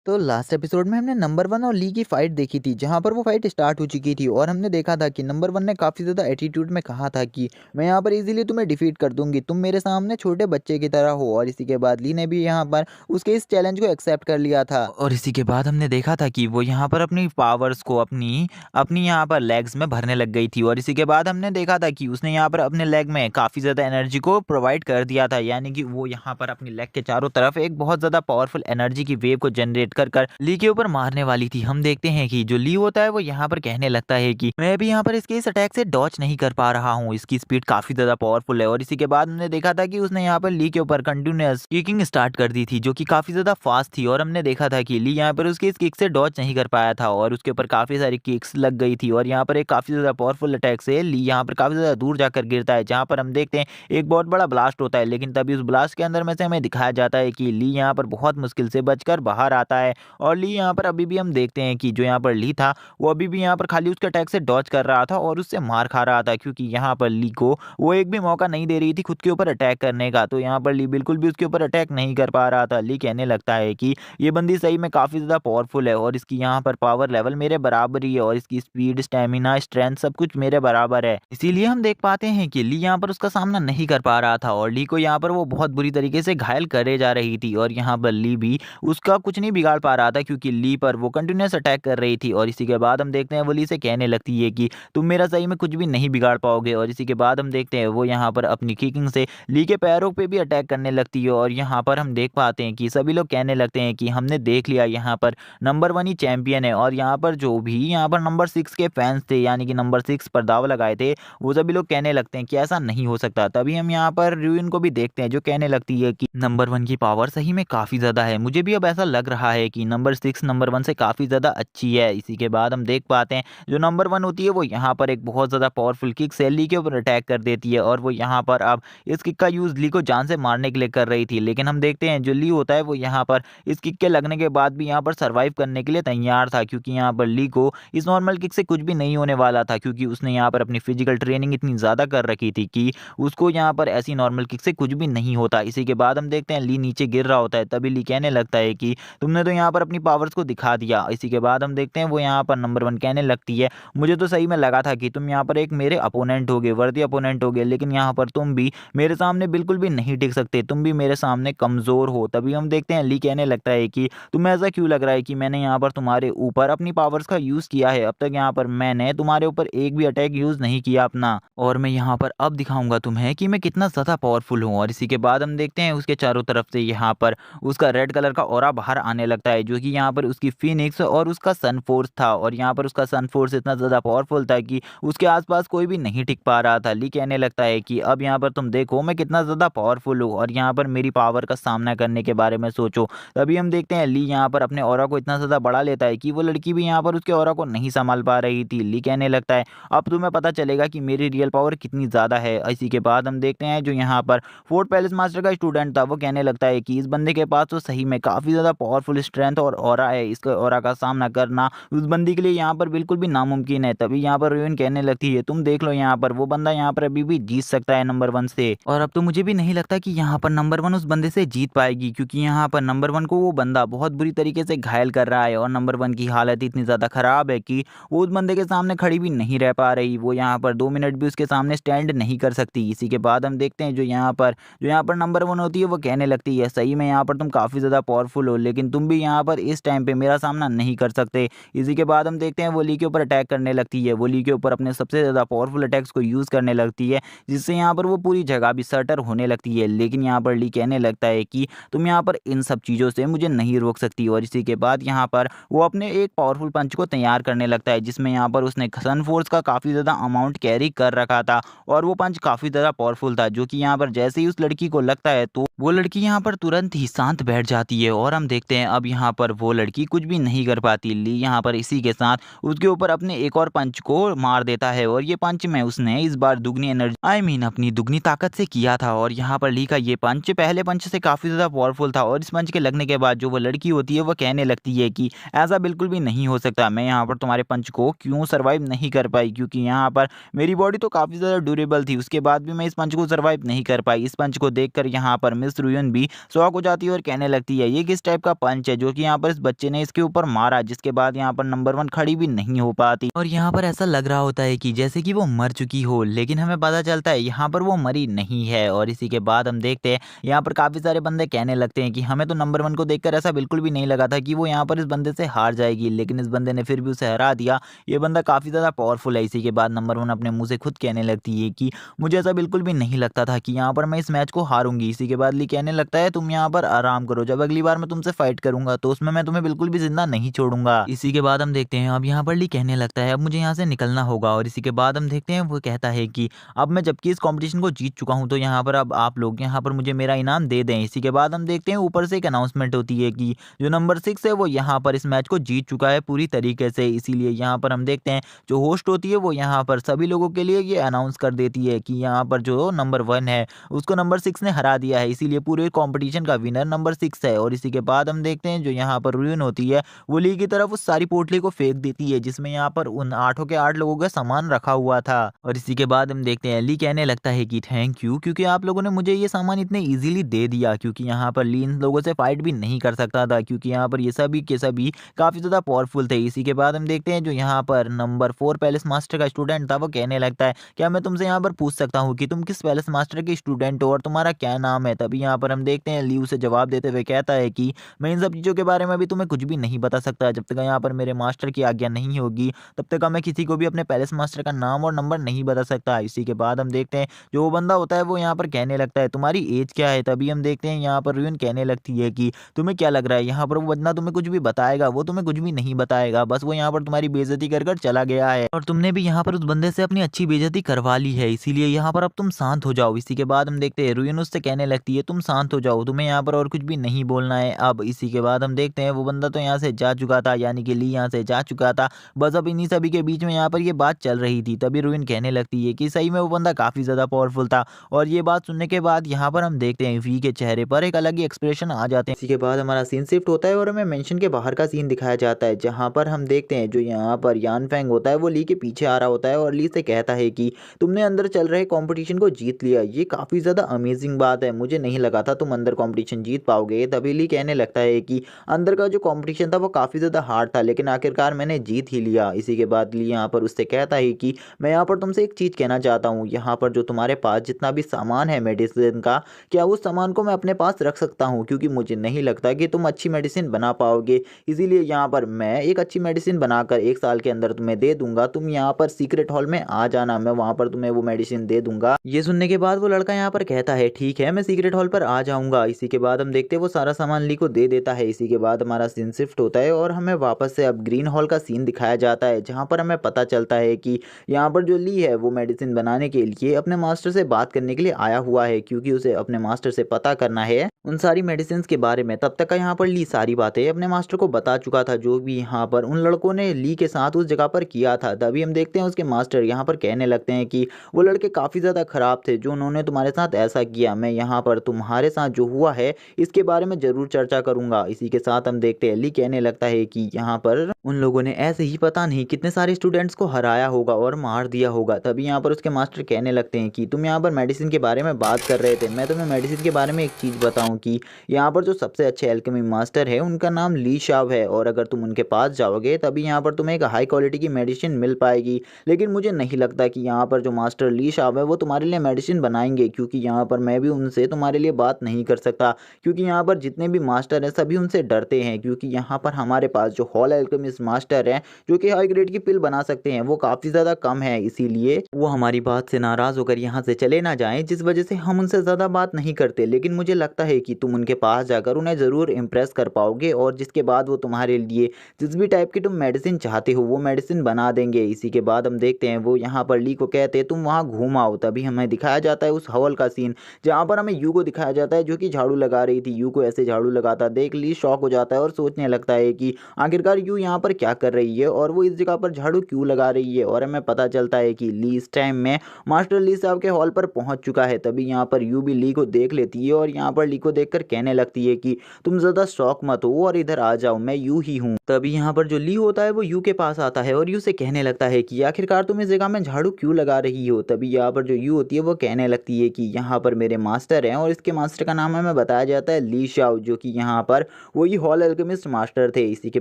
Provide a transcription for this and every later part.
तो last episode में हमने नंबर वन और ली की फाइट देखी थी, जहां पर वो फाइट स्टार्ट हो चुकी थी और हमने देखा था कि नंबर वन ने काफ़ी ज़्यादा एटीट्यूड में कहा था कि मैं यहाँ पर इजीली तुम्हें डिफीट कर दूंगी, तुम मेरे सामने छोटे बच्चे की तरह हो। और इसी के बाद ली ने भी यहाँ पर उसके इस चैलेंज को एक्सेप्ट कर लिया था। और इसी के बाद हमने देखा था कि वो यहाँ पर अपनी पावर्स को अपनी अपनी यहाँ पर लेग्स में भरने लग गई थी। और इसी के बाद हमने देखा था कि उसने यहाँ पर अपने लेग में काफ़ी ज़्यादा एनर्जी को प्रोवाइड कर दिया था, यानी कि वो यहाँ पर अपनी लेग के चारों तरफ एक बहुत ज़्यादा पावरफुल एनर्जी की वेव को जनरेट कर कर ली के ऊपर मारने वाली थी। हम देखते हैं कि जो ली होता है वो यहाँ पर कहने लगता है कि मैं भी यहाँ पर इसके इस अटैक से डॉच नहीं कर पा रहा हूँ, इसकी स्पीड काफ़ी ज़्यादा पावरफुल है। और इसी के बाद हमने देखा था कि उसने यहाँ पर ली के ऊपर कंटिन्यूस किकिंग स्टार्ट कर दी थी, जो कि काफ़ी ज़्यादा फास्ट थी। और हमने देखा था कि ली यहाँ पर उसकी इस किक से डॉच नहीं कर पाया था और उसके ऊपर काफ़ी सारी किक्स लग गई थी। और यहाँ पर एक काफ़ी ज़्यादा पावरफुल अटैक से ली यहाँ पर काफ़ी ज़्यादा दूर जाकर गिरता है, जहाँ पर हम देखते हैं एक बहुत बड़ा ब्लास्ट होता है। लेकिन तभी उस ब्लास्ट के अंदर में से हमें दिखाया जाता है कि ली यहाँ पर बहुत मुश्किल से बचकर बाहर आता है। और ली यहाँ पर अभी भी हम देखते हैं कि जो यहाँ पर ली था वो अभी भी यहाँ पर खाली उसके अटैक से डॉच कर रहा था और उससे मार खा रहा था, क्योंकि यहाँ पर ली को वो एक भी मौका नहीं दे रही थी खुद के ऊपर अटैक करने का। तो यहाँ पर ली बिल्कुल भी उसके ऊपर अटैक नहीं कर पा रहा था। ली कहने लगता है कि ये बंदी सही में काफ़ी ज़्यादा पावरफुल है और इसकी यहाँ पर पावर लेवल मेरे बराबर ही है और इसकी स्पीड, स्टेमिना, स्ट्रेंथ सब कुछ मेरे बराबर है। इसीलिए हम देख पाते हैं कि ली यहाँ पर उसका सामना नहीं कर पा रहा था और ली को यहाँ पर वो बहुत बुरी तरीके से घायल करे जा रही थी। और यहाँ पर ली भी उसका कुछ नहीं बिगाड़ पा रहा था, क्योंकि ली पर वो कंटिन्यूस अटैक कर रही थी। और इसी के बाद हम देखते हैं वो ली से कहने लगती है कि तुम मेरा सही में कुछ भी नहीं बिगाड़ पाओगे। और इसी के बाद हम देखते हैं वो यहाँ पर अपनी किकिंग से ली के पैरों पे भी अटैक करने लगती है। और यहाँ पर हम देख पाते हैं कि सभी लोग कहने लगते हैं कि हमने देख लिया यहाँ पर नंबर वन ही चैंपियन है। और यहाँ पर जो भी यहाँ पर नंबर 6 के फैंस थे, यानी कि नंबर 6 पर दाव लगाए थे, वो सभी लोग कहने लगते हैं कि ऐसा नहीं हो सकता। तभी हम यहाँ पर र्यूइन को भी देखते हैं जो कहने लगती है कि नंबर वन की पावर सही में काफ़ी ज़्यादा है, मुझे भी अब ऐसा लग रहा है कि नंबर 6 नंबर वन से काफ़ी ज़्यादा अच्छी है। इसी के बाद हम देख पाते हैं जो नंबर वन होती है वो यहाँ पर एक बहुत ज़्यादा पावरफुल किक से ली के ऊपर अटैक कर देती है। और वो यहाँ पर अब इस किक का यूज़ ली को जान से मारने के लिए कर रही थी। लेकिन हम देखते हैं जो ली होता है वो यहाँ पर इस किक के लगने के बाद भी यहाँ पर सर्वाइव करने के लिए तैयार था, क्योंकि यहाँ पर ली को इस नॉर्मल किक से कुछ भी नहीं होने वाला था, क्योंकि उसने यहाँ पर अपनी फिजिकल ट्रेनिंग इतनी ज़्यादा कर रखी थी कि उसको यहाँ पर ऐसी नॉर्मल किक से कुछ भी नहीं होता। इसी के बाद हम देखते हैं ली नीचे गिर रहा होता है, तभी ली कहने लगता है कि तुमने तो यहाँ पर अपनी पावर्स को दिखा दिया। इसी के बाद हम देखते हैं वो यहाँ पर नंबर वन कहने लगती है मुझे तो सही में लगा था कि तुम यहाँ पर एक मेरे अपोनेंट होगे, वर्दी अपोनेंट होगे, लेकिन यहाँ पर तुम भी मेरे सामने बिल्कुल भी नहीं टिक सकते, तुम भी मेरे सामने कमज़ोर हो। तभी हम देखते हैं ली कहने लगता है कि तुम्हें ऐसा क्यों लग रहा है कि मैंने यहाँ पर तुम्हारे ऊपर अपनी पावर्स का यूज़ किया है, अब तक यहाँ पर मैंने तुम्हारे ऊपर एक भी अटैक यूज़ नहीं किया अपना, और मैं यहाँ पर अब दिखाऊंगा तुम्हें कि मैं कितना ज़्यादा पावरफुल हूँ। और इसी के बाद हम देखते हैं उसके चारों तरफ से यहाँ पर उसका रेड कलर का ऑरा बाहर आने लगता है, जो कि यहाँ पर उसकी फिनिक्स और उसका सन फोर्स था। और यहाँ पर उसका सन फोर्स इतना ज़्यादा पावरफुल था कि उसके आसपास कोई भी नहीं टिक पा रहा था। ली कहने लगता है कि अब यहाँ पर तुम देखो मैं कितना ज़्यादा पावरफुल हूँ और यहाँ पर मेरी पावर का सामना करने के बारे में सोचो। तभी हम देखते हैं ली यहाँ पर अपने ऑरा को इतना ज़्यादा बढ़ा लेता है कि वो लड़की भी यहाँ पर उसके ऑरा को नहीं संभाल पा रही थी। ली कहने लगता है अब तुम्हें पता चलेगा कि मेरी रियल पावर कितनी ज़्यादा है। इसी के बाद हम देखते हैं जो यहाँ पर फोर्ट पैलेस मास्टर का स्टूडेंट था वो कहने लगता है कि इस बंदे के पास तो सही में काफ़ी ज़्यादा पावरफुल स्ट्रेंथ और ऑरा है, इसके ऑरा का सामना करना उस बंदी के लिए यहाँ पर बिल्कुल भी नामुमकिन है। तभी यहाँ पर र्यूइन कहने लगती है तुम देख लो यहाँ पर वो बंदा यहाँ पर अभी भी जीत सकता है नंबर वन से, और अब तो मुझे भी नहीं लगता कि यहाँ पर नंबर वन उस बंदे से जीत पाएगी, क्योंकि यहाँ पर नंबर वन को वो बंदा बहुत बुरी तरीके से घायल कर रहा है और नंबर वन की हालत इतनी ज़्यादा ख़राब है कि वो उस बंदे के सामने खड़ी भी नहीं रह पा रही, वो यहाँ पर 2 मिनट भी उसके सामने स्टैंड नहीं कर सकती। इसी के बाद हम देखते हैं जो यहाँ पर नंबर वन होती है वो कहने लगती है सही में यहाँ पर तुम काफ़ी ज़्यादा पावरफुल हो, लेकिन तुम भी यहाँ पर इस टाइम पे मेरा सामना नहीं कर सकते। इसी के बाद हम देखते हैं वो ली के ऊपर अटैक करने लगती है, वो ली के ऊपर अपने सबसे ज़्यादा पावरफुल अटैक्स को यूज़ करने लगती है, जिससे यहाँ पर वो पूरी जगह भी सटर होने लगती है। लेकिन यहाँ पर ली कहने लगता है कि तुम यहाँ पर इन सब चीज़ों से मुझे नहीं रोक सकती। और इसी के बाद यहाँ पर वो अपने एक पावरफुल पंच को तैयार करने लगता है, जिसमें यहाँ पर उसने सन फोर्स का काफ़ी ज़्यादा अमाउंट कैरी कर रखा था और वो पंच काफ़ी ज़्यादा पावरफुल था, जो कि यहाँ पर जैसे ही उस लड़की को लगता है तो वो लड़की यहाँ पर तुरंत ही शांत बैठ जाती है। और हम देखते हैं अब यहाँ पर वो लड़की कुछ भी नहीं कर पाती। ली यहाँ पर इसी के साथ उसके ऊपर अपने एक और पंच को मार देता है और ये पंच में उसने इस बार दुगनी एनर्जी अपनी दुगनी ताकत से किया था। और यहाँ पर ली का ये पंच पहले पंच से काफ़ी ज़्यादा पावरफुल था और इस पंच के लगने के बाद जो वो लड़की होती है वो कहने लगती है कि ऐसा बिल्कुल भी नहीं हो सकता, मैं यहाँ पर तुम्हारे पंच को क्यों सर्वाइव नहीं कर पाई, क्योंकि यहाँ पर मेरी बॉडी तो काफ़ी ज़्यादा ड्यूरेबल थी, उसके बाद भी मैं इस पंच को सर्वाइव नहीं कर पाई। इस पंच को देखकर यहाँ पर मिस रुयन भी शॉक हो जाती है और कहने लगती है ये किस टाइप का पंच है जो कि यहाँ पर इस बच्चे ने इसके ऊपर मारा, जिसके बाद यहाँ पर नंबर 1 खड़ी भी नहीं हो पाती और यहाँ पर ऐसा लग रहा होता है कि जैसे कि वो मर चुकी हो, लेकिन हमें पता चलता है यहाँ पर वो मरी नहीं है। और इसी के बाद हम देखते हैं यहाँ पर काफ़ी सारे बंदे कहने लगते हैं कि हमें तो नंबर 1 को देखकर ऐसा बिल्कुल भी नहीं लगा था कि वो यहाँ पर इस बंदे से हार जाएगी, लेकिन इस बंदे ने फिर भी उसे हरा दिया। ये बंदा काफ़ी ज़्यादा पावरफुल है। इसी के बाद नंबर 1 अपने मुँह से खुद कहने लगती है कि मुझे ऐसा बिल्कुल भी नहीं लगता था कि यहाँ पर मैं इस मैच को हारूँगी। इसी के बाद ली कहने लगता है तुम यहाँ पर आराम करो, जब अगली बार मैं तुमसे फाइट करूँगा तो उसमें मैं तुम्हें बिल्कुल भी ज़िंदा नहीं छोड़ूँगा। इसी के बाद हम देखते हैं अब यहाँ पर ली कहने लगता है अब मुझे यहाँ से निकलना होगा और इसी के बाद हम देखते हैं वो कहता है कि अब मैं जबकि इस कॉम्पिटिशन को जीत चुका हूँ तो यहाँ पर अब आप लोग यहाँ पर मुझे मेरा इनाम दे दें। इसी के बाद हम देखते हैं ऊपर से एक अनाउंसमेंट होती है कि जो नंबर 6 है वो यहाँ पर इस मैच को जीत चुका है पूरी तरीके से। इसीलिए यहाँ पर हम देखते हैं जो होस्ट होती है वो यहाँ पर सभी लोगों के लिए ये अनाउंस कर देती है कि यहाँ पर जो नंबर 1 है उसको नंबर 6 ने हरा दिया है, इसीलिए पूरे कॉम्पिटिशन का विनर नंबर 6 है। और इसी के बाद हम देखते हैं जो यहाँ पर रुयन होती है वो ली की तरफ उस सारी पोटली को फेंक देती है जिसमें यहाँ पर उन 8 के 8 लोगों का सामान रखा हुआ था। और इसी के बाद हम देखते हैं ली कहने लगता है कि थैंक यू क्योंकि आप लोगों ने मुझे ये सामान इतने इजीली दे दिया, क्योंकि यहाँ पर ली इन लोगों से फाइट भी नहीं कर सकता था क्योंकि यहाँ पर ये सभी के सभी काफ़ी ज़्यादा पावरफुल थे। इसी के बाद हम देखते हैं जो यहाँ पर नंबर 4 पैलेस मास्टर का स्टूडेंट था वो कहने लगता है क्या मैं तुमसे यहाँ पर पूछ सकता हूँ कि तुम किस पैलेस मास्टर के स्टूडेंट हो और तुम्हारा क्या नाम है। तभी यहाँ पर हम देखते हैं ली उसे जवाब देते हुए कहता है कि मैं इन सब चीज़ों के बारे में अभी तुम्हें कुछ भी नहीं बता सकता, जब तक यहाँ पर मेरे मास्टर की आज्ञा नहीं होगी तब तक मैं किसी को भी अपने पैलेस मास्टर का नाम और नंबर नहीं बता सकता। इसी के बाद हम देखते हैं जो वो बंदा होता है वो यहाँ पर कहने लगता है तुम्हारी एज क्या है। तभी हम देखते हैं यहाँ पर रुयन कहने लगती है कि तुम्हें क्या लग रहा है यहाँ पर वो बंदा तुम्हें कुछ भी बताएगा, वो तुम्हें कुछ भी नहीं बताएगा, बस वो यहाँ पर तुम्हारी बेइज्जती कर कर चला गया है और तुमने भी यहाँ पर उस बंदे से अपनी अच्छी बेइज्जती करवा ली है, इसीलिए यहाँ पर अब तुम शांत हो जाओ। इसी के बाद हम देखते हैं रुयन उससे कहने लगती है तुम शांत हो जाओ, तुम्हें यहाँ पर और कुछ भी नहीं बोलना है अब। इसी के बाद हम देखते हैं वो बंदा तो यहाँ से जा चुका था, यानी कि ली यहाँ से जा चुका था, बस अब इन्हीं सभी के बीच में यहाँ पर ये बात चल रही थी। तभी रुयन कहने लगती है कि सही में वो बंदा काफ़ी ज़्यादा पावरफुल था। और ये बात सुनने के बाद यहाँ पर हम देखते हैं वी के चेहरे पर एक अलग ही एक्सप्रेशन आ जाते हैं। इसी के बाद हमारा सीन शिफ्ट होता है और हमें मेंशन के बाहर का सीन दिखाया जाता है जहाँ पर हम देखते हैं जो यहाँ पर यान फेंग होता है वो ली के पीछे आ रहा होता है और ली से कहता है कि तुमने अंदर चल रहे कंपटीशन को जीत लिया, ये काफ़ी ज़्यादा अमेजिंग बात है, मुझे नहीं लगा था तुम अंदर कंपटीशन जीत पाओगे। तभी ली कहने लगता है कि अंदर का जो कंपटीशन था वो काफ़ी ज़्यादा हार्ड था लेकिन आखिरकार मैंने जीत ही लिया। इसी के बाद ली यहाँ पर उससे कहता है कि मैं यहाँ पर तुमसे एक चीज़ कहना चाहता हूँ, यहाँ पर जो तुम्हारे पास जितना भी सामान है मेडिसिन का, क्या उस सामान को मैं अपने पास रख सकता हूँ, क्योंकि मुझे नहीं लगता कि तुम अच्छी मेडिसिन बना पाओगे। इसीलिए यहाँ पर मैं एक अच्छी मेडिसिन बनाकर 1 साल के अंदर तुम्हें दे दूंगा, तुम यहाँ पर सीक्रेट हॉल में आ जाना, मैं वहाँ पर तुम्हें वो मेडिसिन दे दूंगा। ये सुनने के बाद वो लड़का यहाँ पर कहता है ठीक है मैं सीक्रेट हॉल पर आ जाऊंगा। इसी के बाद हम देखते हैं वो सारा सामान ली को दे देता है। इसी के बाद हमारा सीन शिफ्ट होता है और हमें वापस से अब ग्रीन हॉल का सीन दिखाया जाता है जहाँ पर हमें पता चलता है कि यहाँ पर जो ली है वो मेडिसिन बनाने के लिए अपने मास्टर से बात करने के लिए आया हुआ है, क्योंकि उसे अपने मास्टर से पता करना है उन सारी मेडिसिन के बारे में। तब तक का यहाँ पर ली सारी बातें अपने मास्टर को बता चुका था जो भी यहाँ पर उन लड़कों ने ली के साथ उस जगह पर किया था। तभी हम देखते हैं उसके मास्टर यहाँ पर कहने लगते हैं कि वो लड़के काफ़ी ज़्यादा ख़राब थे जो उन्होंने तुम्हारे साथ ऐसा किया, मैं यहाँ पर तुम्हारे साथ जो हुआ है इसके बारे में ज़रूर चर्चा करूँगा। इसी के साथ हम देखते हैं ली कहने लगता है कि यहाँ पर उन लोगों ने ऐसे ही पता नहीं कितने सारे स्टूडेंट्स को हराया होगा और मार दिया होगा। तभी यहाँ पर उसके मास्टर कहने लगते हैं कि तुम यहाँ पर मेडिसिन के बारे में बात कर रहे थे, मैं तुम्हें मेडिसिन के बारे में एक चीज़ बताऊँ कि यहाँ पर जो सबसे अच्छे एल्केमी मास्टर है उनका नाम ली शाव है और अगर तुम उनके पास जाओगे तभी यहाँ पर तुम्हें एक हाई क्वालिटी की मेडिसिन मिल पाएगी। लेकिन मुझे नहीं लगता कि यहाँ पर जो मास्टर ली शाव है वो तुम्हारे लिए मेडिसिन बनाएंगे, क्योंकि यहाँ पर मैं भी उनसे तुम्हारे लिए बात नहीं कर सकता, क्योंकि यहाँ पर जितने भी मास्टर हैं सभी उनसे डरते हैं, क्योंकि यहाँ पर हमारे पास जो हॉल एल्केमिस्ट मास्टर हैं जो कि हाई ग्रेड की पिल बना सकते हैं वो काफ़ी ज़्यादा कम है। इसीलिए वो हमारी बात से नाराज़ होकर यहाँ से चले ना जाएं, जिस वजह से हम उनसे ज़्यादा बात नहीं करते। लेकिन मुझे लगता है कि तुम उनके पास जाकर उन्हें ज़रूर इम्प्रेस कर पाओगे और जिसके बाद वो तुम्हारे लिए जिस भी टाइप की तुम मेडिसिन चाहते हो वो मेडिसिन बना देंगे। इसी के बाद हम देखते हैं वो यहाँ पर ली को कहते हैं तुम वहाँ घूम आओ। तभी हमें दिखाया जाता है उस हॉल का सीन जहाँ पर हमें यू को दिखाया जाता है जो कि झाड़ू लगा रही थी। यू को ऐसे झाड़ू लगाता देख ली शॉक हो जाता है और सोचने लगता है कि आखिरकार यू यहाँ पर क्या कर रही है और वो इस जगह पर झाड़ू क्यों लगा रही है। और हमें पता चलता है कि ली इस टाइम में मास्टर ली साहब के हॉल पर पहुंच चुका है। तभी यहाँ पर यू भी ली को देख लेती है और यहाँ पर ली को देखकर कहने लगती है कि तुम ज़्यादा शौक मत हो और इधर आ जाओ, मैं यू ही हूँ। तभी यहाँ पर जो ली होता है वो यू के पास आता है और यू से कहने लगता है कि आखिरकार तुम इस जगह में झाड़ू क्यों लगा रही हो। तभी यहाँ पर जो यू होती है वो कहने लगती है कि यहाँ पर मेरे मास्टर हैं और इसके मास्टर का नाम हमें बताया जाता है ली शाओ, जो कि यहाँ पर वही हॉल अल्केमिस्ट मास्टर थे। इसी के